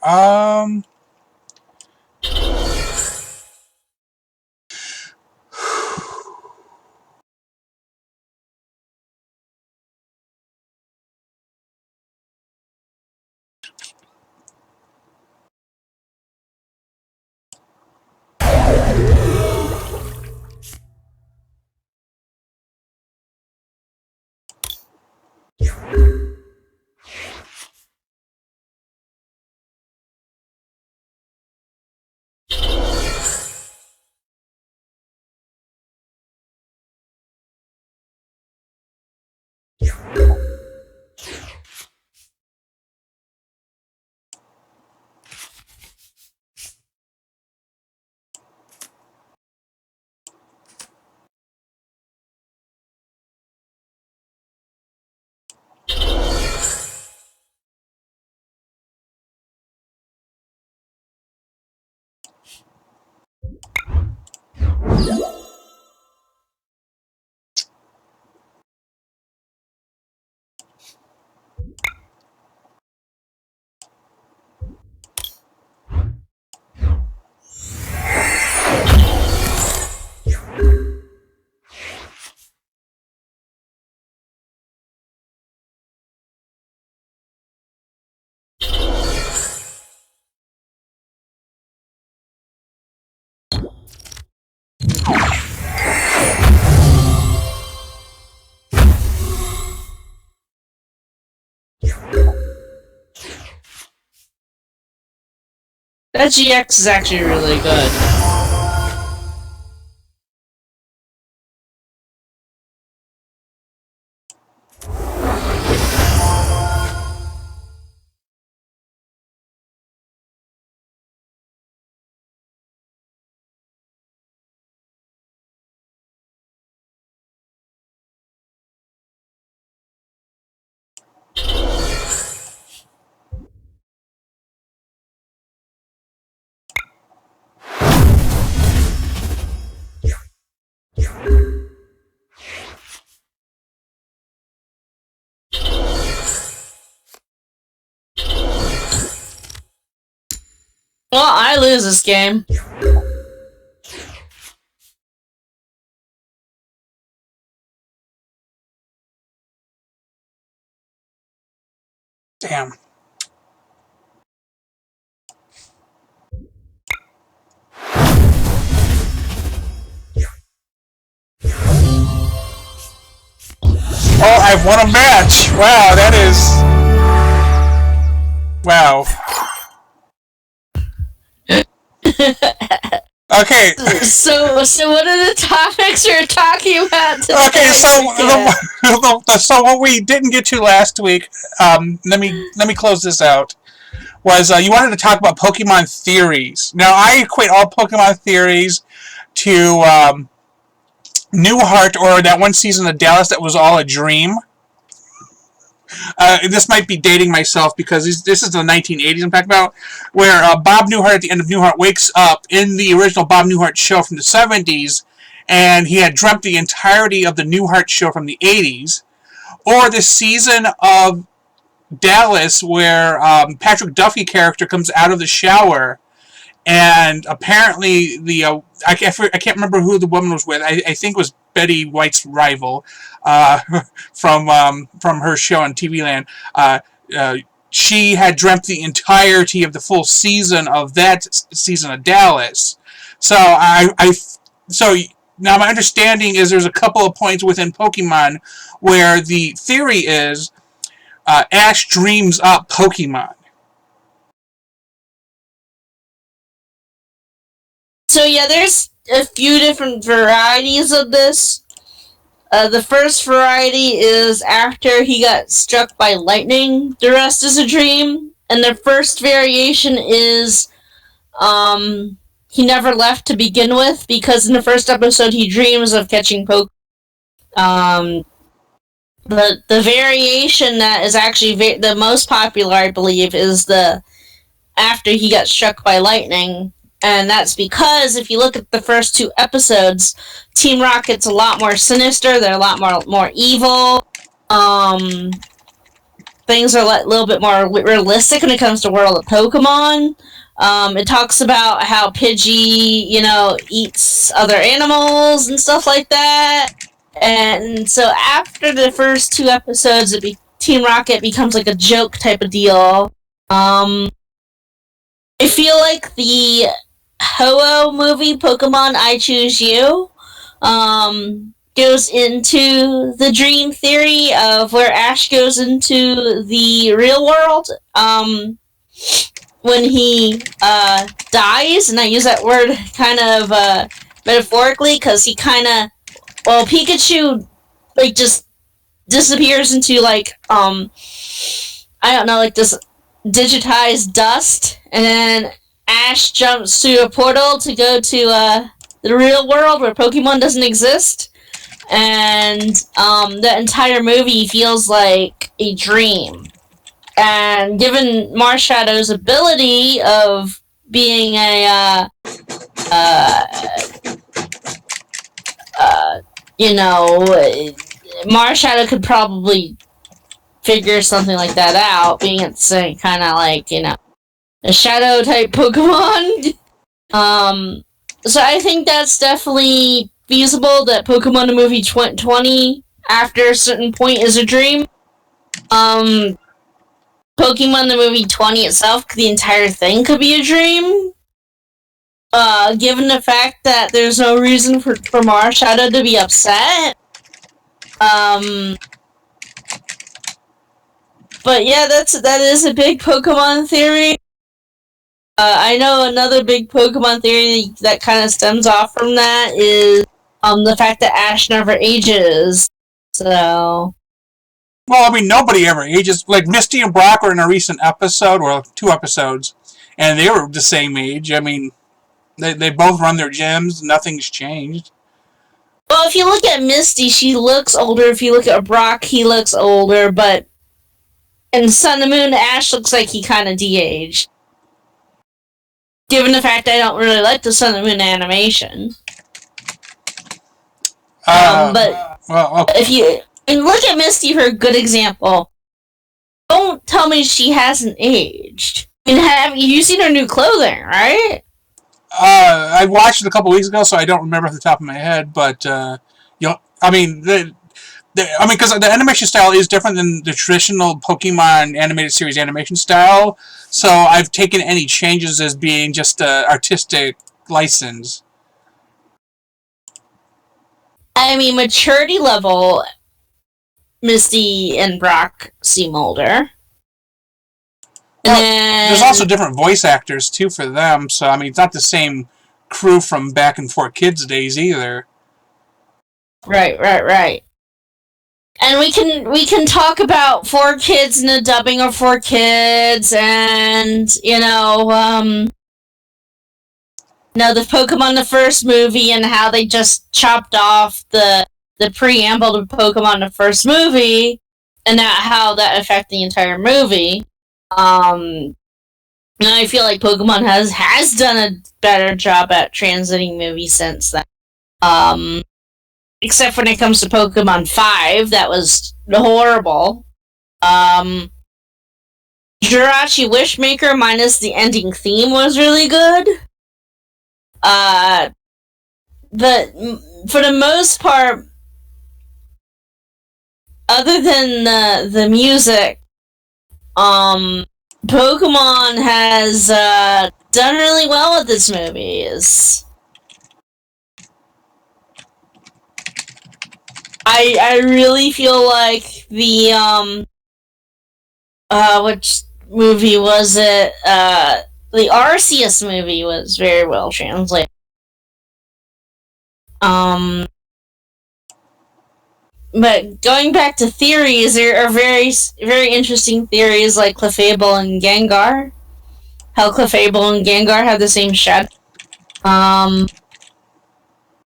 Speaker 2: That GX is actually really good. Well, I lose this game.
Speaker 1: Damn. Oh, I've won a match! Wow, that is... Wow. Okay.
Speaker 2: So what are the topics we're talking about today?
Speaker 1: Okay, so what we didn't get to last week, let me close this out, was you wanted to talk about Pokemon theories. Now, I equate all Pokemon theories to Newhart, or that one season of Dallas that was all a dream. This might be dating myself because this is the 1980s I'm talking about, where Bob Newhart at the end of Newhart wakes up in the original Bob Newhart show from the 70s, and he had dreamt the entirety of the Newhart show from the 80s, or the season of Dallas where Patrick Duffy character comes out of the shower, and apparently the I can't remember who the woman was with. I think it was Betty White's rival from her show on TV Land. She had dreamt the entirety of the full season of that season of Dallas. So so now my understanding is there's a couple of points within Pokemon where the theory is Ash dreams up Pokemon.
Speaker 2: So yeah, there's a few different varieties of this. The first variety is after he got struck by lightning, the rest is a dream. And the first variation is he never left to begin with, because in the first episode he dreams of catching Pokemon. The variation that is actually the most popular, I believe, is the after he got struck by lightning. And that's because if you look at the first two episodes, Team Rocket's a lot more sinister. They're a lot more evil. Things are a little bit more realistic when it comes to World of Pokemon. It talks about how Pidgey, eats other animals and stuff like that. And so after the first two episodes, Team Rocket becomes like a joke type of deal. I feel like the Ho-Oh movie, Pokemon I Choose You, goes into the dream theory of where Ash goes into the real world when he dies, and I use that word kind of metaphorically because he kind of, Pikachu just disappears into I don't know, this digitized dust, and then Ash jumps through a portal to go to the real world where Pokemon doesn't exist, and the entire movie feels like a dream. And given Marshadow's ability of being a Marshadow could probably figure something like that out, being at the same kind of a shadow type Pokemon. So I think that's definitely feasible, that Pokemon the movie 20 after a certain point is a dream. Pokemon the movie 20 itself, the entire thing could be a dream. Given the fact that there's no reason for Marshadow to be upset. But yeah, that is a big Pokemon theory. I know another big Pokemon theory that kind of stems off from that is the fact that Ash never ages. So.
Speaker 1: Well, I mean, nobody ever ages. Like, Misty and Brock were in a recent episode, or 2 episodes, and they were the same age. I mean, they both run their gyms. Nothing's changed.
Speaker 2: Well, if you look at Misty, she looks older. If you look at Brock, he looks older. But in Sun and Moon, Ash looks like he kind of de-aged. Given the fact I don't really like the Sun and Moon animation. But
Speaker 1: well, okay.
Speaker 2: if you look at Misty for a good example, don't tell me she hasn't aged. I mean, have you seen her new clothing, right?
Speaker 1: I watched it a couple weeks ago, so I don't remember off the top of my head. But I mean, because the animation style is different than the traditional Pokemon animated series animation style. So I've taken any changes as being just artistic license.
Speaker 2: I mean, maturity level, Misty and Brock seem older.
Speaker 1: Well, there's also different voice actors, too, for them. So, I mean, it's not the same crew from back in 4Kids days, either.
Speaker 2: Right. And we can talk about 4Kids and the dubbing of 4Kids and, the Pokemon the first movie and how they just chopped off the preamble to Pokemon the first movie and how that affected the entire movie. And I feel like Pokemon has done a better job at translating movies since then. Except when it comes to Pokemon 5, that was horrible. Jirachi Wishmaker minus the ending theme was really good. But for the most part, other than the music, Pokemon has done really well with its movies. I really feel like the which movie was it? The Arceus movie was very well translated. But going back to theories, there are very, very interesting theories like Clefable and Gengar. How Clefable and Gengar have the same shadow.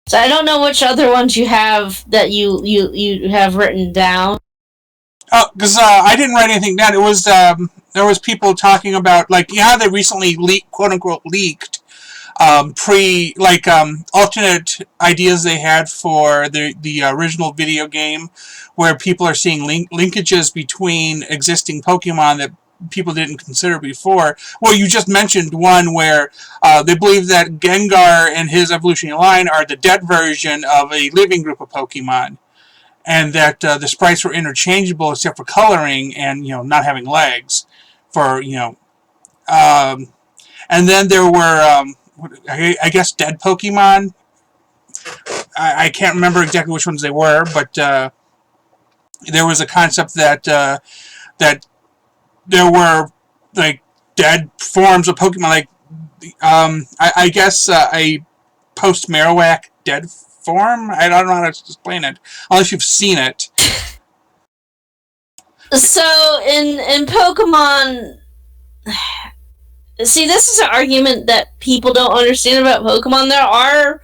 Speaker 2: So I don't know which other ones you have that you have written down.
Speaker 1: Oh, because I didn't write anything down. It was there was people talking about they recently quote unquote leaked alternate ideas they had for the original video game, where people are seeing linkages between existing Pokemon that people didn't consider before. Well, you just mentioned one where they believe that Gengar and his evolutionary line are the dead version of a living group of Pokemon, and that the sprites were interchangeable except for coloring and not having legs. And then there were I guess dead Pokemon. I can't remember exactly which ones they were, but there was a concept that that there were dead forms of Pokemon, I guess a post Marowak dead form. I don't know how to explain it unless you've seen it.
Speaker 2: So in Pokemon, see, this is an argument that people don't understand about Pokemon. There are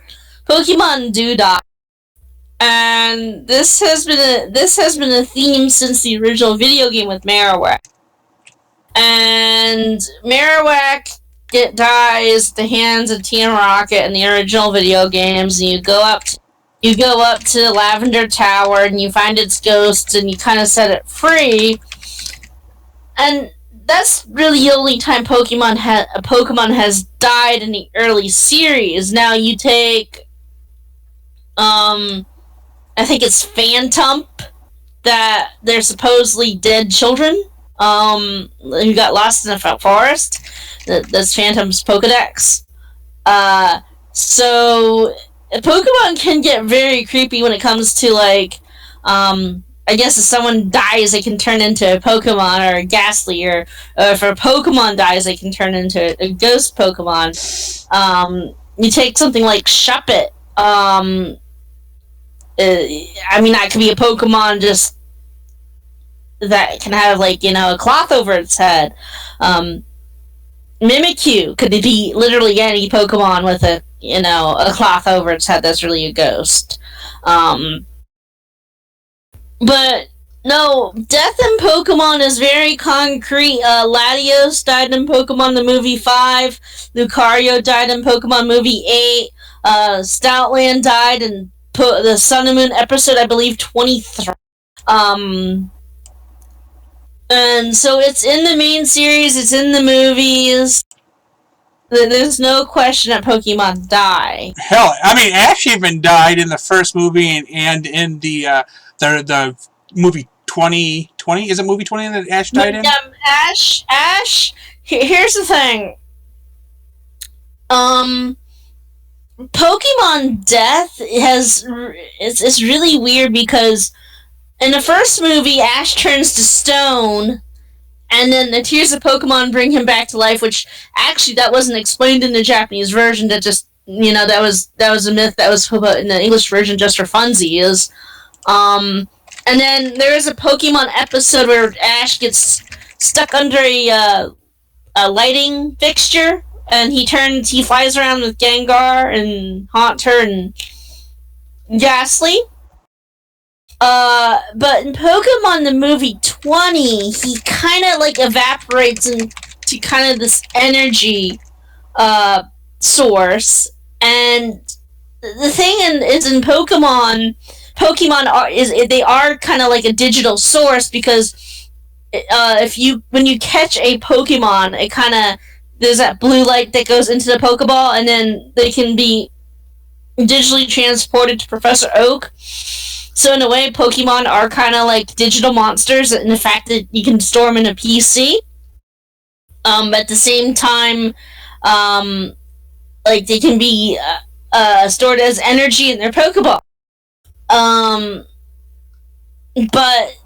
Speaker 2: Pokemon do die, and this has been a theme since the original video game with Marowak. And Marowak dies at the hands of Team Rocket in the original video games, and you go up to Lavender Tower and you find its ghost and you kind of set it free. And that's really the only time Pokemon has died in the early series. Now you take, I think it's Phantump, that they're supposedly dead children, who got lost in a forest. That's Phantom's Pokedex. So Pokemon can get very creepy when it comes to I I guess if someone dies, they can turn into a Pokemon or a Ghastly, or if a Pokemon dies, they can turn into a ghost Pokemon. You take something like Shuppet. I mean, that could be a Pokemon just that can have, like, you know, a cloth over its head. Mimikyu could be literally any Pokemon with a, you know, a cloth over its head that's really a ghost. But no, death in Pokemon is very concrete. Latios died in Pokemon the movie 5. Lucario died in Pokemon movie 8. Stoutland died in the Sun and Moon episode, I believe, 23. And so it's in the main series, it's in the movies. There's no question that Pokemon die.
Speaker 1: Hell, I mean, Ash even died in the first movie and in the movie 2020. Is it movie 20 that Ash died in?
Speaker 2: Ash. Here's the thing. Pokemon death it's really weird because in the first movie, Ash turns to stone. And then the Tears of Pokemon bring him back to life, which actually that wasn't explained in the Japanese version. That just, you know, that was a myth that was put in the English version just for funsies. And then there is a Pokemon episode where Ash gets stuck under a lighting fixture, and he flies around with Gengar and Haunter and Ghastly. But in Pokemon the movie 20, he kind of like evaporates into kind of this energy source. And the thing is in Pokemon they are kind of like a digital source, because when you catch a Pokemon, it kind of, there's that blue light that goes into the Pokeball, and then they can be digitally transported to Professor Oak. So in a way, Pokemon are kind of like digital monsters, in the fact that you can store them in a PC. At the same time, like, they can be stored as energy in their Pokeball. But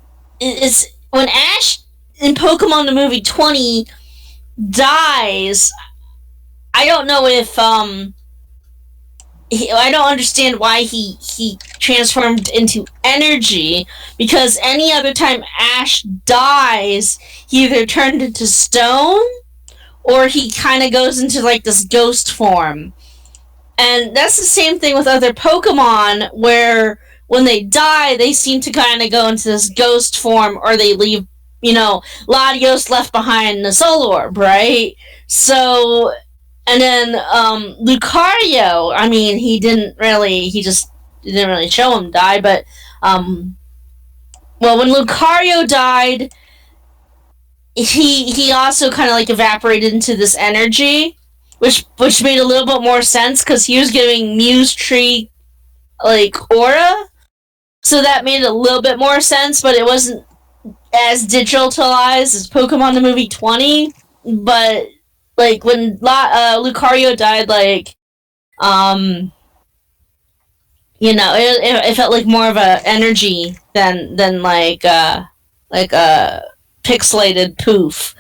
Speaker 2: it's when Ash in Pokemon the movie 20 dies, I don't know if I don't understand why he transformed into energy, because any other time Ash dies, he either turned into stone or he kind of goes into like this ghost form. And that's the same thing with other Pokemon, where when they die, they seem to kind of go into this ghost form, or they leave, you know, Latios left behind the Soul Orb, right? So, and then Lucario, I mean, he didn't really show him die, but well, when Lucario died, he also kind of like evaporated into this energy, which made a little bit more sense, because he was giving Mew's tree like aura, so that made a little bit more sense, but it wasn't as digitalized as Pokemon the movie 20. But like when Lucario died, like you know, it felt like more of a energy than like a pixelated poof.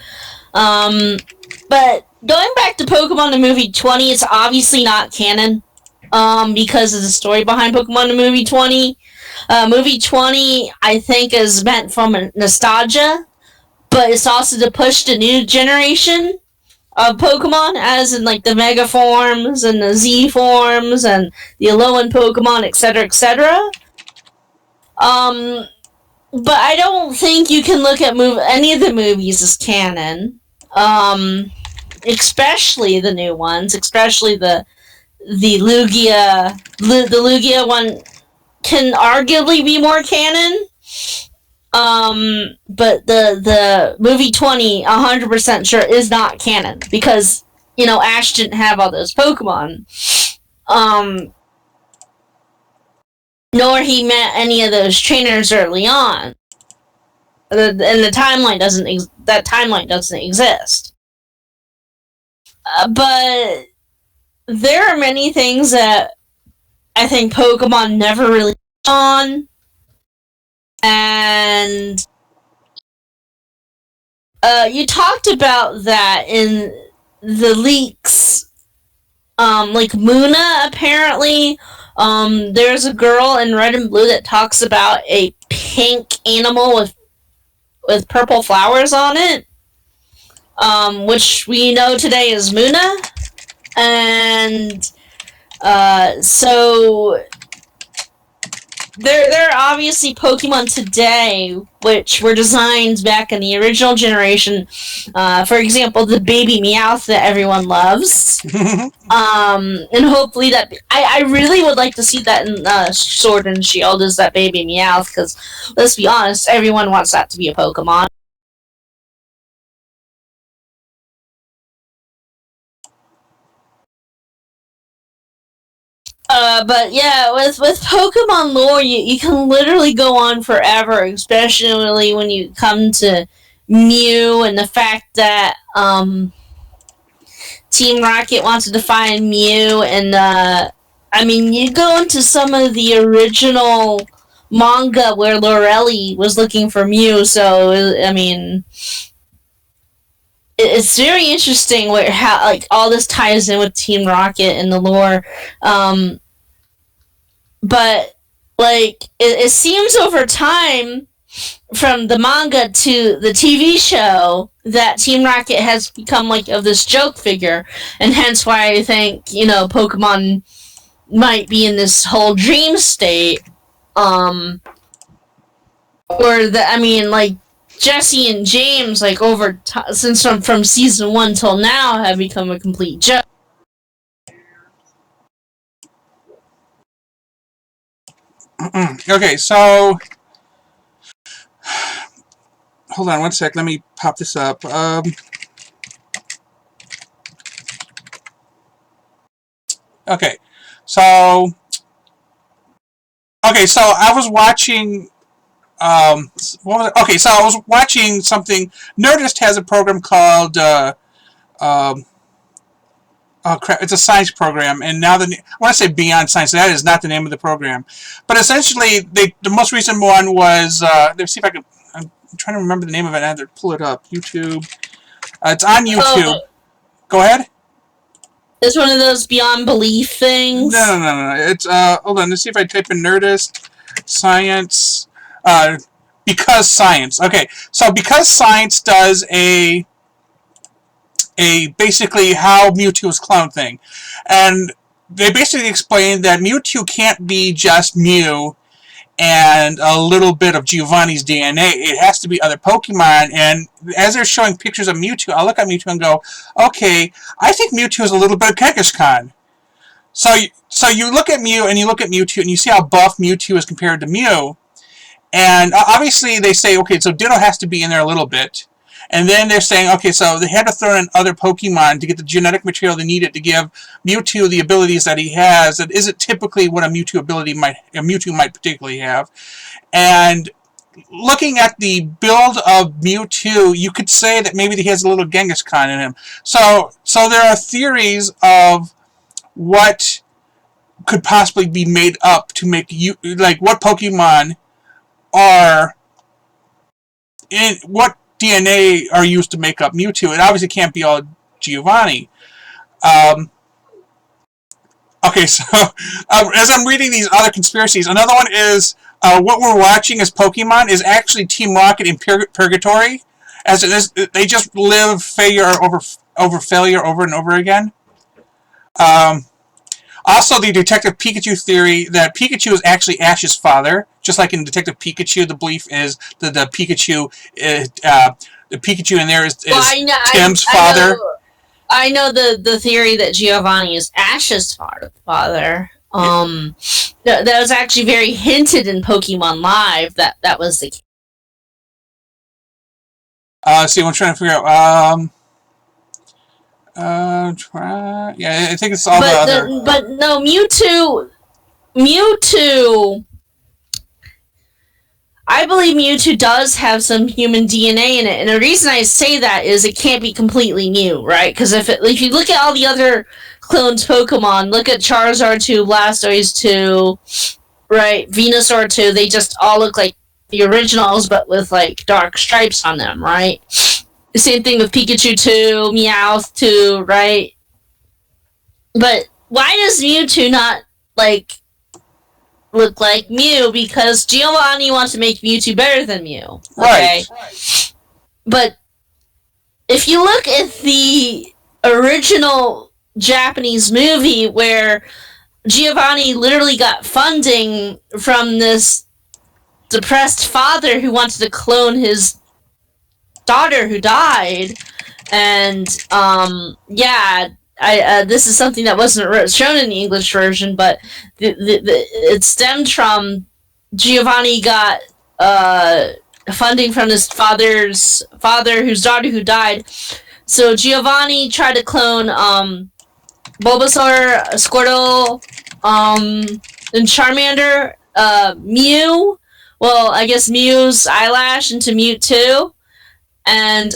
Speaker 2: But going back to Pokemon the movie 20, it's obviously not canon, because of the story behind Pokemon the movie 20. Movie 20, I think, is meant from nostalgia, but it's also to push the new generation of Pokemon, as in like the Mega forms and the Z forms and the Alolan Pokemon, etc., etc. But I don't think you can look at any of the movies as canon, especially the new ones, especially the Lugia. The Lugia one can arguably be more canon. But the movie 20, 100% sure, is not canon, because, you know, Ash didn't have all those Pokemon. Nor he met any of those trainers early on. And the timeline doesn't exist. But there are many things that I think Pokemon never really on. And you talked about that in the leaks. Like Muna, apparently, there's a girl in Red and Blue that talks about a pink animal with purple flowers on it, which we know today is Muna. And so there are obviously Pokemon today which were designed back in the original generation. For example, the baby Meowth that everyone loves. And hopefully that... I really would like to see that in Sword and Shield, is that baby Meowth, because let's be honest, everyone wants that to be a Pokemon. But yeah, with Pokemon lore, you can literally go on forever, especially when you come to Mew and the fact that Team Rocket wants to define Mew, and I mean, you go into some of the original manga where Lorelei was looking for Mew, so I mean, it's very interesting how like all this ties in with Team Rocket and the lore. But like it seems over time, from the manga to the TV show, that Team Rocket has become like of this joke figure, and hence why I think, you know, Pokemon might be in this whole dream state. Or I mean, like Jesse and James, like since from season 1 till now, have become a complete joke.
Speaker 1: Okay, so hold on one sec. Let me pop this up. Okay, so I was watching. What was it? Okay, so I was watching something. Nerdist has a program called. Oh crap! It's a science program, and now I want to say Beyond Science. That is not the name of the program, but essentially, the most recent one was. Let's see if I can. I'm trying to remember the name of it. I had to pull it up. YouTube. It's on YouTube. Go ahead.
Speaker 2: It's one of those beyond belief things.
Speaker 1: No. It's hold on. Let's see if I type in Nerdist Science. Because Science. Okay, so Because Science does a basically how Mewtwo's clone thing, and they basically explain that Mewtwo can't be just Mew and a little bit of Giovanni's DNA. It has to be other Pokemon, and as they're showing pictures of Mewtwo, I'll look at Mewtwo and go, okay, I think Mewtwo is a little bit of Kangaskhan. So you look at Mew and you look at Mewtwo and you see how buff Mewtwo is compared to Mew, and obviously they say, okay, so Ditto has to be in there a little bit. And then they're saying, okay, so they had to throw in other Pokemon to get the genetic material they needed to give Mewtwo the abilities that he has that isn't typically what a Mewtwo might particularly have. And looking at the build of Mewtwo, you could say that maybe he has a little Kangaskhan in him. So there are theories of what could possibly be made up to make you, like, what Pokemon are in what DNA are used to make up Mewtwo. It obviously can't be all Giovanni. Okay, so as I'm reading these other conspiracies, another one is what we're watching as Pokemon is actually Team Rocket in purgatory, as it is, they just live failure over failure over and over again. Also, the Detective Pikachu theory that Pikachu is actually Ash's father, just like in Detective Pikachu. The belief is that the Pikachu in there is Tim's father.
Speaker 2: I know the theory that Giovanni is Ash's father. That was actually very hinted in Pokemon Live that was the case.
Speaker 1: See, I'm trying to figure out. Yeah, I think it's all the other.
Speaker 2: But no, Mewtwo. I believe Mewtwo does have some human DNA in it, and the reason I say that is it can't be completely Mew, right? Because if you look at all the other clones Pokemon, look at Charizard 2, Blastoise 2, right, Venusaur 2, they just all look like the originals, but with like dark stripes on them, right? The same thing with Pikachu 2, Meowth 2, right? But why does Mewtwo not like look like Mew? Because Giovanni wants to make Mewtwo better than Mew. Okay? Right. But if you look at the original Japanese movie where Giovanni literally got funding from this depressed father who wanted to clone his daughter who died, and this is something that wasn't shown in the English version, but it stemmed from Giovanni got funding from his father's father whose daughter who died. So Giovanni tried to clone Bulbasaur, Squirtle, and Charmander, Mew. Well, I guess Mew's eyelash into Mewtwo, and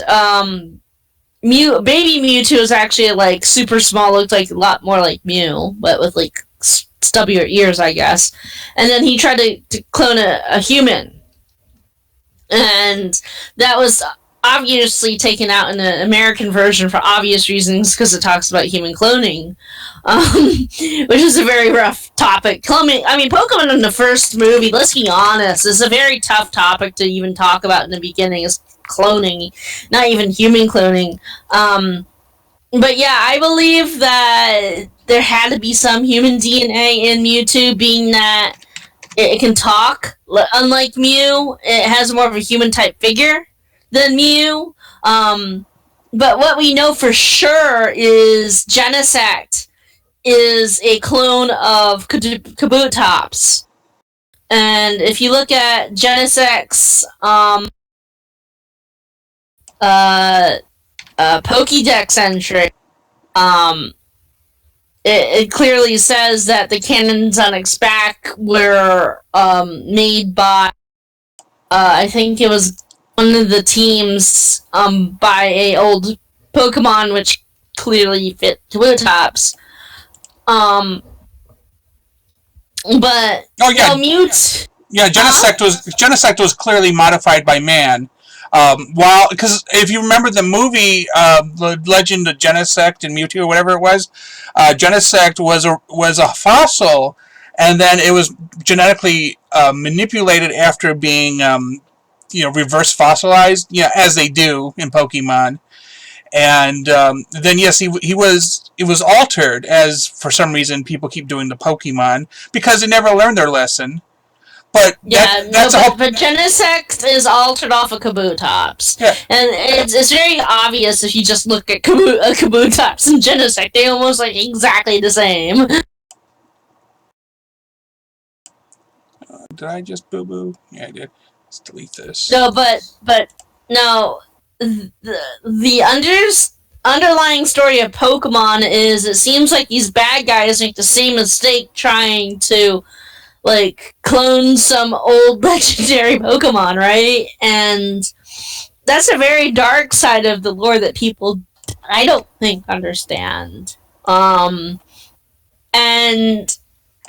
Speaker 2: baby Mewtwo is actually like super small, looked like a lot more like Mew, but with like stubbier ears, I guess. And then he tried to clone a human, and that was obviously taken out in the American version for obvious reasons because it talks about human cloning, which is a very rough topic. Pokemon in the first movie, let's be honest, is a very tough topic to even talk about in the beginning, is cloning, not even human cloning. But yeah, I believe that there had to be some human DNA in Mewtwo, being that it can talk. Unlike Mew, it has more of a human-type figure than Mew. But what we know for sure is Genesect is a clone of Kabutops. And if you look at Genesect's Pokédex entry, it clearly says that the cannons on its back were made by, I think it was one of the teams by a old Pokemon, which clearly fit Kabutops. But
Speaker 1: Genesect was clearly modified by man. Because if you remember the movie, The Legend of Genesect and Mewtwo or whatever it was, Genesect was a fossil, and then it was genetically manipulated after being reverse fossilized, as they do in Pokemon. And then yes, it was altered, as for some reason people keep doing to Pokemon because they never learned their lesson. But
Speaker 2: but Genesect is altered off of Kabutops, and it's very obvious if you just look at Kabutops and Genesect; they almost like exactly the same.
Speaker 1: Did I just boo boo? Yeah, I did. Let's delete this.
Speaker 2: No, but no, the underlying story of Pokemon is it seems like these bad guys make the same mistake trying to clone some old legendary Pokemon, right? And that's a very dark side of the lore that people, I don't think, understand. And I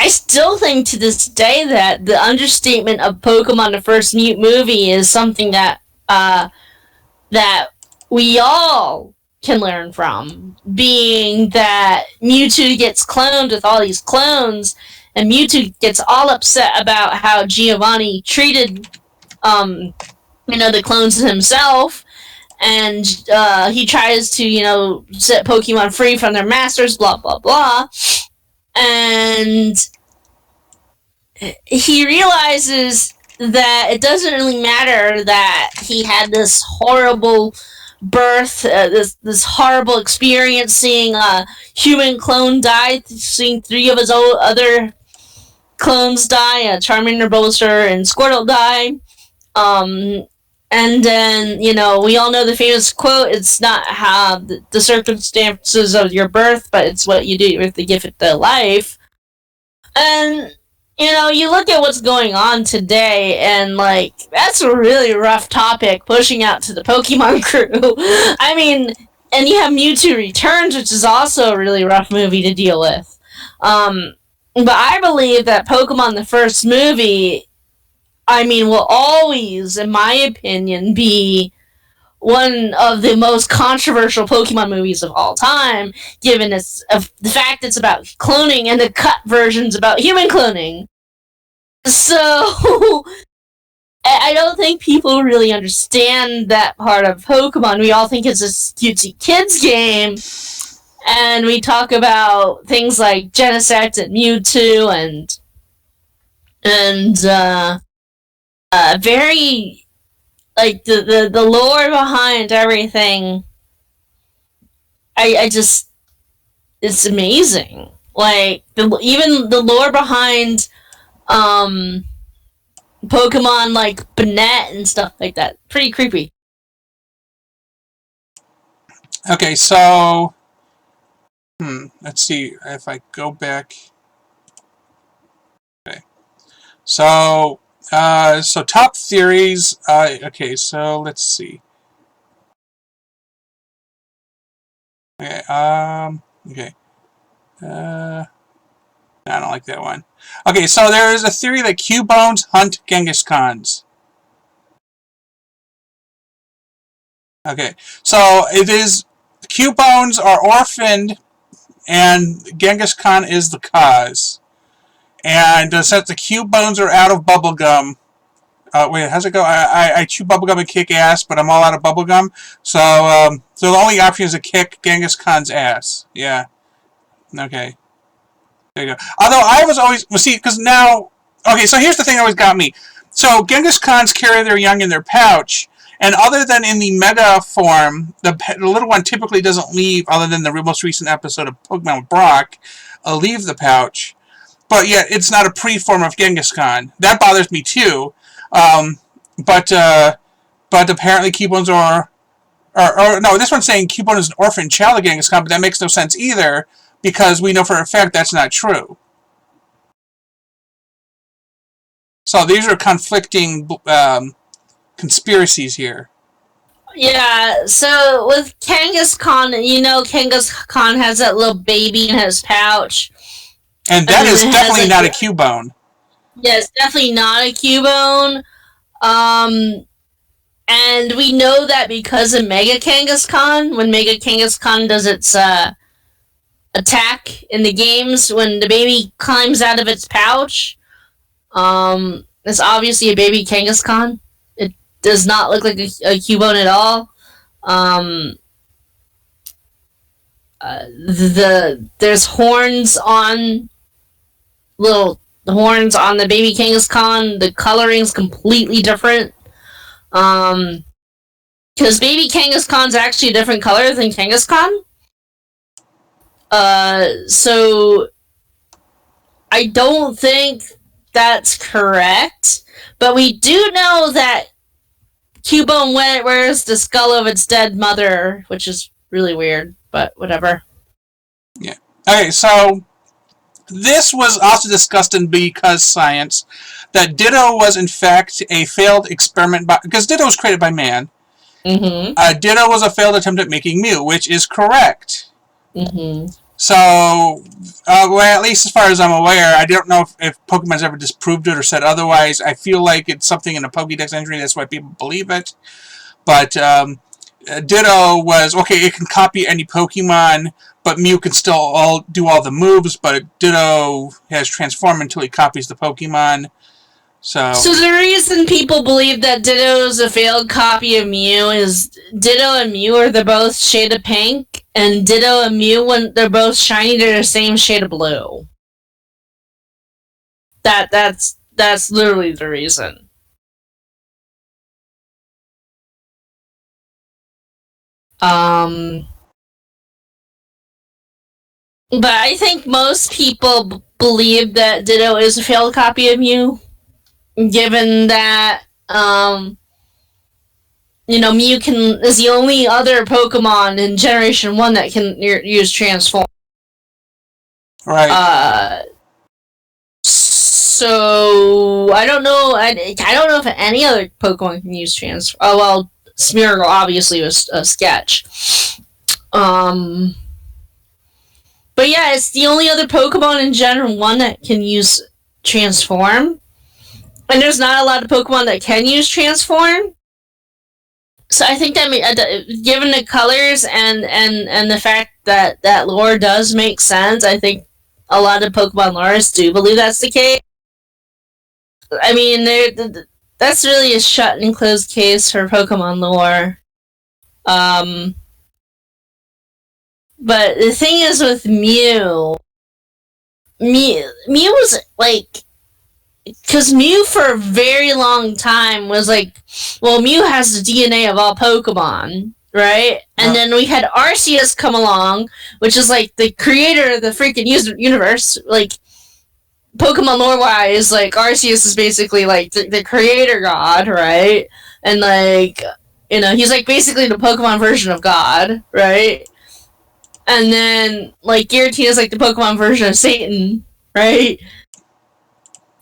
Speaker 2: still think to this day that the understatement of Pokemon the first movie is something that that we all can learn from, being that Mewtwo gets cloned with all these clones, and Mewtwo gets all upset about how Giovanni treated, the clones himself, and he tries to, set Pokemon free from their masters, blah, blah, blah. And he realizes that it doesn't really matter that he had this horrible birth, this horrible experience, seeing a human clone die, seeing 3 of his other clones die, Charmander, Bulbasaur, and Squirtle die. And then, we all know the famous quote, it's not how the circumstances of your birth, but it's what you do with the gift of life. And, you look at what's going on today, and, that's a really rough topic, pushing out to the Pokemon crew. I mean, and you have Mewtwo Returns, which is also a really rough movie to deal with. But I believe that Pokemon the first movie will always, in my opinion, be one of the most controversial Pokemon movies of all time, given the fact it's about cloning and the cut version's about human cloning. So, I don't think people really understand that part of Pokemon. We all think it's a cutesy kids game, and we talk about things like Genesect and Mewtwo and very, like, the lore behind everything. I just, it's amazing. Like, even the lore behind Pokemon like Banette and stuff like that. Pretty creepy.
Speaker 1: Okay, so let's see if I go back. Okay, so top theories. Okay, so let's see. Okay, okay. I don't like that one. Okay, so there is a theory that Cubones hunt Kangaskhan's. Okay, so it is Cubones are orphaned, and Kangaskhan is the cause. And since the Cubones are out of bubblegum, wait, how's it go? I chew bubblegum and kick ass, but I'm all out of bubblegum. So, so the only option is to kick Kangaskhan's ass. Yeah. Okay. There you go. Although I was always, well, see, because now, okay, so here's the thing that always got me. So Kangaskhan's carry their young in their pouch, and other than in the mega form, the little one typically doesn't leave, other than the most recent episode of Pokemon with Brock, leave the pouch. But yet, it's not a pre-form of Kangaskhan. That bothers me too. But apparently Cubones are, or no, this one's saying Cubone is an orphan child of Kangaskhan, but that makes no sense either, because we know for a fact that's not true. So these are conflicting conspiracies here.
Speaker 2: Yeah, so with Kangaskhan, you know Kangaskhan has that little baby in his pouch.
Speaker 1: And that is definitely not a Cubone.
Speaker 2: Yeah, it's definitely not a Cubone. And we know that because of Mega Kangaskhan, when Mega Kangaskhan does its attack in the games, when the baby climbs out of its pouch, it's obviously a baby Kangaskhan. It does not look like a Cubone at all. There's horns on the baby Kangaskhan. The coloring's completely different. Because baby Kangaskhan's actually a different color than Kangaskhan. So I don't think that's correct, but we do know that Cubone wears the skull of its dead mother, which is really weird, but whatever.
Speaker 1: Yeah. Okay, so this was also discussed in Because Science, that Ditto was in fact a failed experiment, because Ditto was created by man.
Speaker 2: Mm-hmm.
Speaker 1: Ditto was a failed attempt at making Mew, which is correct.
Speaker 2: Mm-hmm.
Speaker 1: So, well, at least as far as I'm aware, I don't know if Pokemon's ever disproved it or said otherwise. I feel like it's something in a Pokédex entry, that's why people believe it. But Ditto was, okay, it can copy any Pokemon, but Mew can still do all the moves, but Ditto has transformed until he copies the Pokemon. So
Speaker 2: the reason people believe that Ditto is a failed copy of Mew is Ditto and Mew are both shade of pink, and Ditto and Mew, when they're both shiny, they're the same shade of blue. That's literally the reason. But I think most people believe that Ditto is a failed copy of Mew, given that, Mew is the only other Pokemon in Generation 1 that can use Transform.
Speaker 1: right.
Speaker 2: So I don't know. I don't know if any other Pokemon can use Transform. Oh well, Smeargle obviously was a sketch. But yeah, it's the only other Pokemon in Gen 1 that can use Transform. And there's not a lot of Pokemon that can use transform. So I think that given the colors and the fact that that lore does make sense, I think a lot of Pokemon lores do believe that's the case. I mean, that's really a shut and closed case for Pokemon lore. But the thing is with Mew was like, because Mew for a very long time was like, well, Mew has the DNA of all Pokemon, right? And then we had Arceus come along, which is like the creator of the freaking universe. Like, Pokemon lore-wise, like, Arceus is basically like the creator god, right? And like, you know, he's like basically the Pokemon version of God, right? And then, like, Giratina is like the Pokemon version of Satan, right?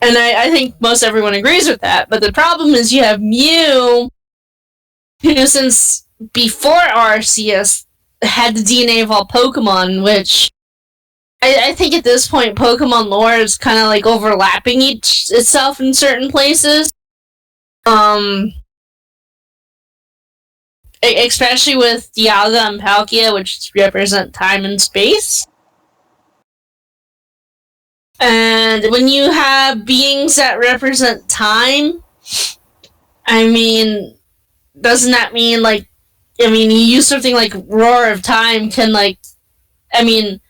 Speaker 2: And I think most everyone agrees with that. But the problem is you have Mew, who since before Arceus had the DNA of all Pokemon, which I think at this point Pokemon lore is kind of like overlapping itself in certain places. Especially with Dialga and Palkia, which represent time and space. And when you have beings that represent time, I mean, doesn't that mean, like, I mean, you use something like Roar of Time can, like, I mean,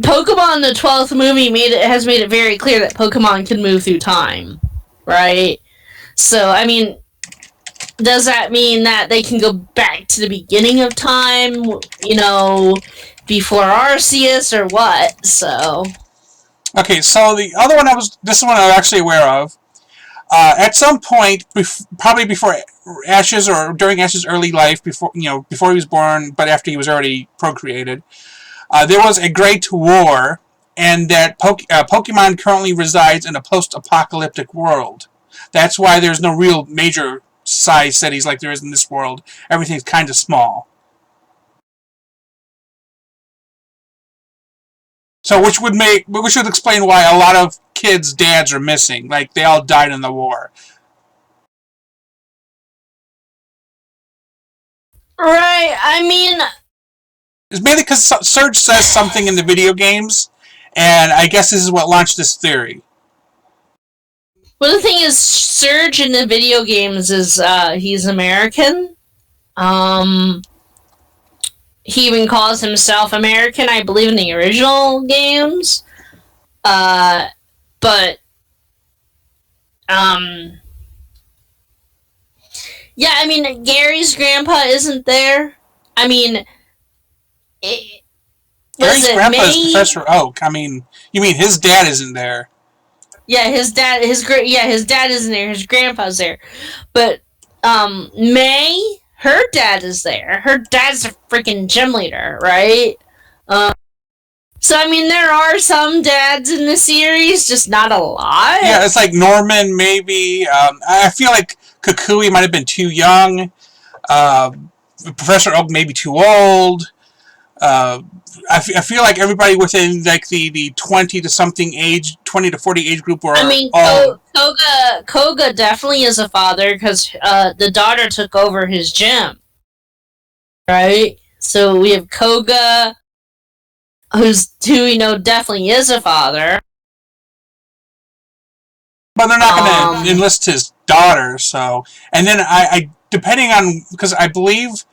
Speaker 2: Pokemon the 12th movie has made it very clear that Pokemon can move through time, right? So, I mean, does that mean that they can go back to the beginning of time, you know, before Arceus, or what? So...
Speaker 1: Okay, so the other one this is one I was actually aware of. At some point, probably before Ash's or during Ash's early life, before he was born, but after he was already procreated, there was a great war, and that Pokemon currently resides in a post-apocalyptic world. That's why there's no real major size cities like there is in this world. Everything's kind of small. So, which would explain why a lot of kids' dads are missing. Like, they all died in the war.
Speaker 2: Right, I mean...
Speaker 1: It's mainly because Surge says something in the video games, and I guess this is what launched this theory.
Speaker 2: Well, the thing is, Surge in the video games is, he's American. He even calls himself American, I believe, in the original games. But, yeah, I mean, Gary's grandpa isn't there. I mean,
Speaker 1: Gary's grandpa is Professor Oak. I mean, you mean his dad isn't there?
Speaker 2: Yeah, his dad isn't there. His grandpa's there. But, May, her dad is there. Her dad's a freaking gym leader, right? So, I mean, there are some dads in the series, just not a lot.
Speaker 1: Yeah, it's like Norman, maybe. I feel like Kukui might have been too young. Professor Oak may be too old. I feel like everybody within like the 20 to something age, 20 to 40 age group were.
Speaker 2: I mean, Koga definitely is a father because the daughter took over his gym, right? So we have Koga, who we know definitely is a father.
Speaker 1: But they're not going to enlist his daughter, so. And then I depending on, because I believe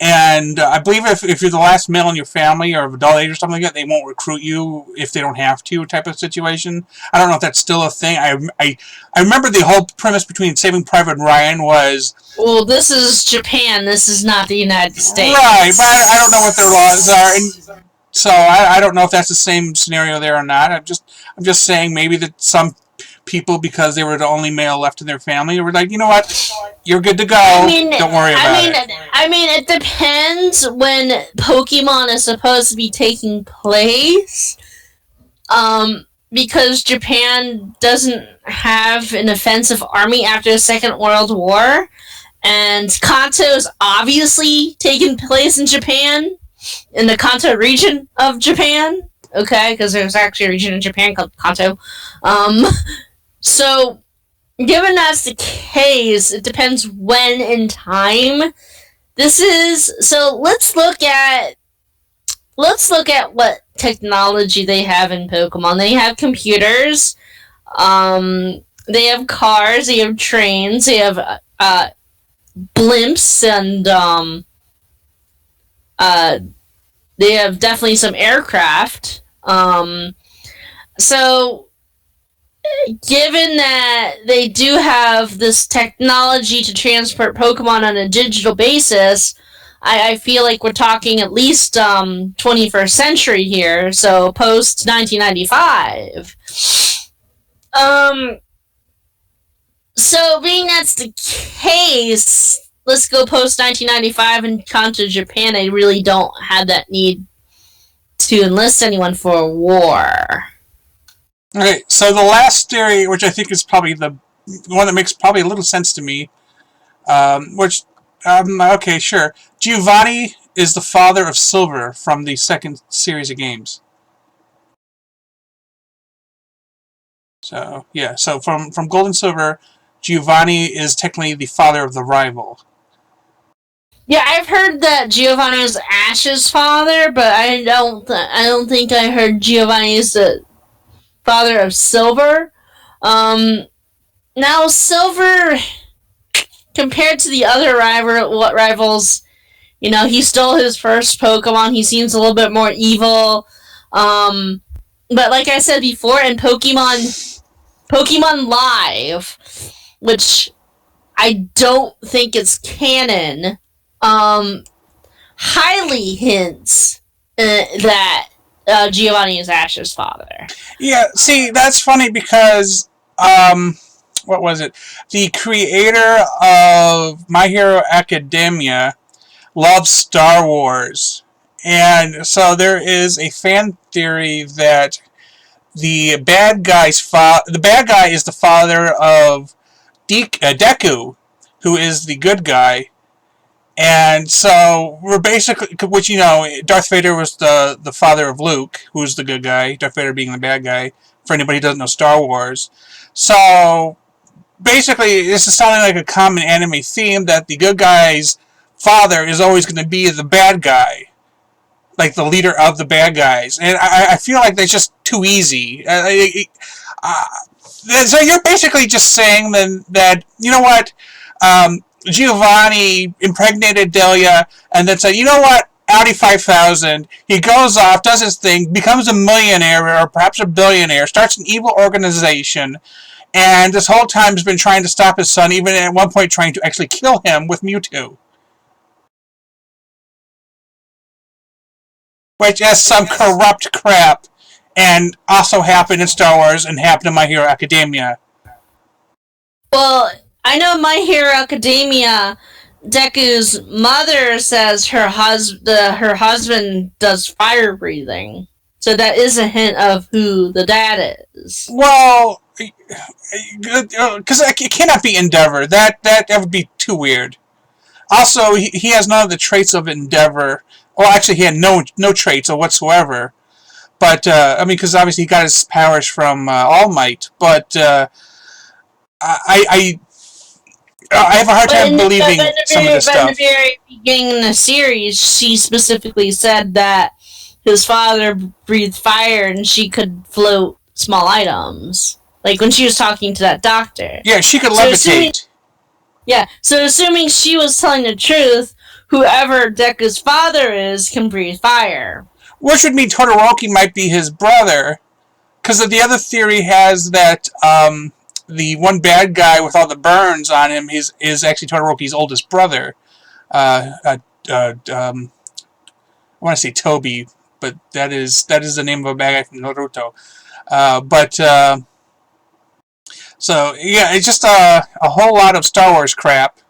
Speaker 1: if you're the last male in your family or of adult age or something like that, they won't recruit you if they don't have to, type of situation. I don't know if that's still a thing. I remember the whole premise between Saving Private Ryan was...
Speaker 2: Well, this is Japan. This is not the United States.
Speaker 1: Right, but I don't know what their laws are. And so I don't know if that's the same scenario there or not. I'm just saying maybe that some people, because they were the only male left in their family, were like, you know what, you're good to go. Don't worry about it.
Speaker 2: I mean, it depends when Pokemon is supposed to be taking place. Because Japan doesn't have an offensive army after the Second World War, and Kanto is obviously taking place in Japan, in the Kanto region of Japan. okay? Because there's actually a region in Japan called Kanto. So, given that's the case, it depends when in time this is. So let's look at what technology they have in Pokemon. They have computers. They have cars. They have trains. They have blimps, and they have definitely some aircraft. So, given that they do have this technology to transport Pokemon on a digital basis, I feel like we're talking at least 21st century here, so post 1995. So being that's the case, let's go post 1995 and come to Japan. They really don't have that need to enlist anyone for a war.
Speaker 1: Okay, so the last theory, which I think is probably the one that makes probably a little sense to me, okay, sure. Giovanni is the father of Silver from the second series of games. So, yeah, so from Gold and Silver, Giovanni is technically the father of the rival.
Speaker 2: Yeah, I've heard that Giovanni is Ash's father, but I don't think I heard Giovanni is the father of Silver. Now Silver, compared to the other rivals, you know, he stole his first Pokemon. He seems a little bit more evil. But like I said before, in Pokemon Live, which I don't think is canon, highly hints that Giovanni is Ash's father.
Speaker 1: Yeah, see, that's funny because, what was it? The creator of My Hero Academia loves Star Wars. And so there is a fan theory that the bad guy is the father of Deku, who is the good guy. And so we're basically, which, you know, Darth Vader was the father of Luke, who's the good guy, Darth Vader being the bad guy, for anybody who doesn't know Star Wars. So basically, this is sounding like a common anime theme, that the good guy's father is always going to be the bad guy, like the leader of the bad guys. And I feel like that's just too easy. So you're basically just saying then that, you know what, Giovanni impregnated Delia and then said, you know what, Audi 5000, he goes off, does his thing, becomes a millionaire or perhaps a billionaire, starts an evil organization, and this whole time has been trying to stop his son, even at one point trying to actually kill him with Mewtwo. Which is some corrupt crap, and also happened in Star Wars and happened in My Hero Academia.
Speaker 2: Well, I know My Hero Academia, Deku's mother says her husband does fire breathing. So that is a hint of who the dad is.
Speaker 1: Well, because it cannot be Endeavor. That would be too weird. Also, he has none of the traits of Endeavor. Well, actually, he had no traits whatsoever. But, I mean, because obviously he got his powers from All Might. But, I have a hard time believing some of this stuff.
Speaker 2: But in the very beginning of the series, she specifically said that his father breathed fire and she could float small items. Like when she was talking to that doctor.
Speaker 1: Yeah, she could levitate.
Speaker 2: So assuming she was telling the truth, whoever Deku's father is can breathe fire.
Speaker 1: Which would mean Todoroki might be his brother. Because the other theory has that the one bad guy with all the burns on him is actually Todoroki's oldest brother. I want to say Toby, but that is the name of a bad guy from Naruto. So yeah, it's just a whole lot of Star Wars crap.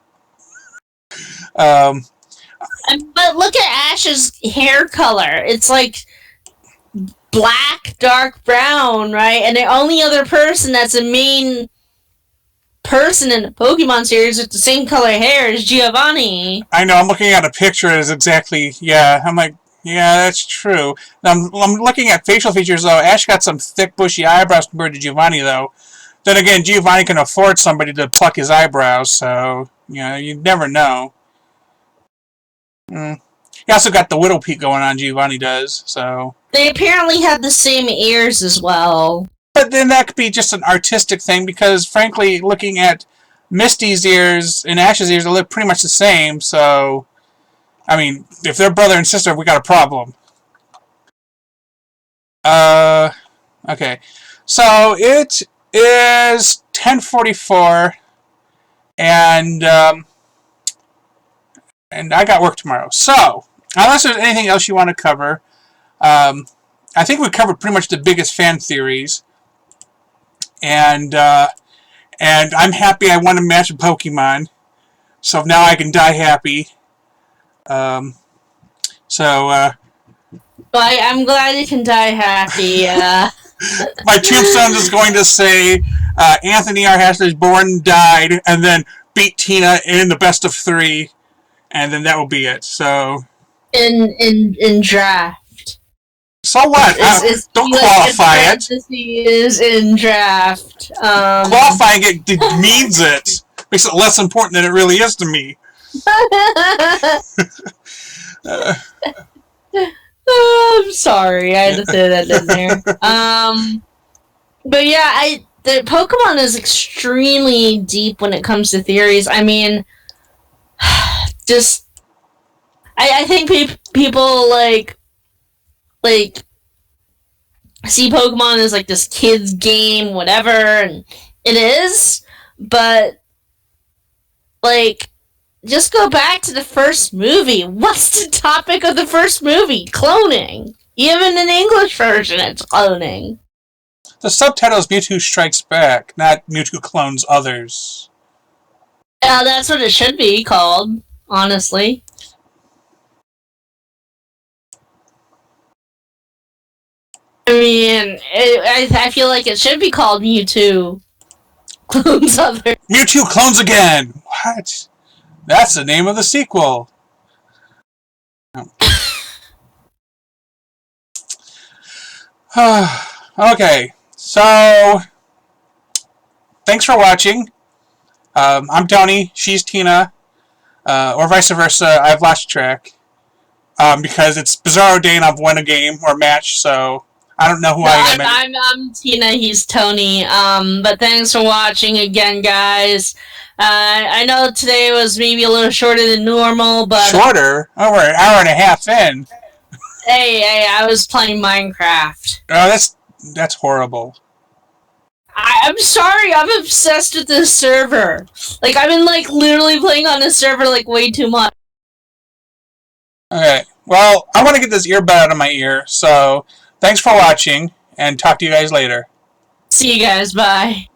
Speaker 2: But look at Ash's hair color. It's like black, dark brown, right? And the only other person that's a main person in the Pokemon series with the same color hair is Giovanni.
Speaker 1: I know, I'm looking at a picture. It's exactly, yeah. I'm like, Yeah, that's true. I'm looking at facial features, though. Ash got some thick, bushy eyebrows compared to Giovanni, though. Then again, Giovanni can afford somebody to pluck his eyebrows, so, you never know. Mm. He also got the widow peak going on, Giovanni does, so...
Speaker 2: They apparently had the same ears as well.
Speaker 1: But then that could be just an artistic thing, because, frankly, looking at Misty's ears and Ash's ears, they look pretty much the same, so... I mean, if they're brother and sister, we got a problem. Okay. So, it is 10:44, and I got work tomorrow. So, unless there's anything else you want to cover, I think we covered pretty much the biggest fan theories, and I'm happy I won a match of Pokemon, so now I can die happy.
Speaker 2: I'm glad you can die happy.
Speaker 1: My tombstone is going to say Anthony R. Born died, and then beat Tina in the best of 3, and then that will be it. So
Speaker 2: in draft.
Speaker 1: So what? Don't qualify it.
Speaker 2: Fantasy is in draft.
Speaker 1: Qualifying it means it. Makes it less important than it really is to me.
Speaker 2: I'm sorry, I had to throw that in there. But yeah, the Pokemon is extremely deep when it comes to theories. I mean, I think people like see Pokemon as like this kid's game, whatever, and it is, but like, just go back to the first movie. What's the topic of the first movie? Cloning. Even in English version, it's cloning.
Speaker 1: The subtitle is Mewtwo Strikes Back, not Mewtwo Clones Others.
Speaker 2: Yeah, that's what it should be called, honestly. I mean, I feel like it should be called Mewtwo Clones Others.
Speaker 1: Mewtwo Clones Again! What? That's the name of the sequel. Okay, so thanks for watching. I'm Tony, she's Tina, or vice versa. I've lost track because it's Bizarro Day and I've won a game or match, so I don't know who I am.
Speaker 2: I'm Tina, he's Tony. But thanks for watching again, guys. I know today was maybe a little shorter than normal, but...
Speaker 1: Shorter? Oh, we're an hour and a half in.
Speaker 2: Hey, I was playing Minecraft.
Speaker 1: Oh, that's horrible.
Speaker 2: I'm sorry, I'm obsessed with this server. Like, I've been, like, literally playing on this server, like, way too much.
Speaker 1: Okay, well, I want to get this earbud out of my ear, so thanks for watching, and talk to you guys later.
Speaker 2: See you guys, bye.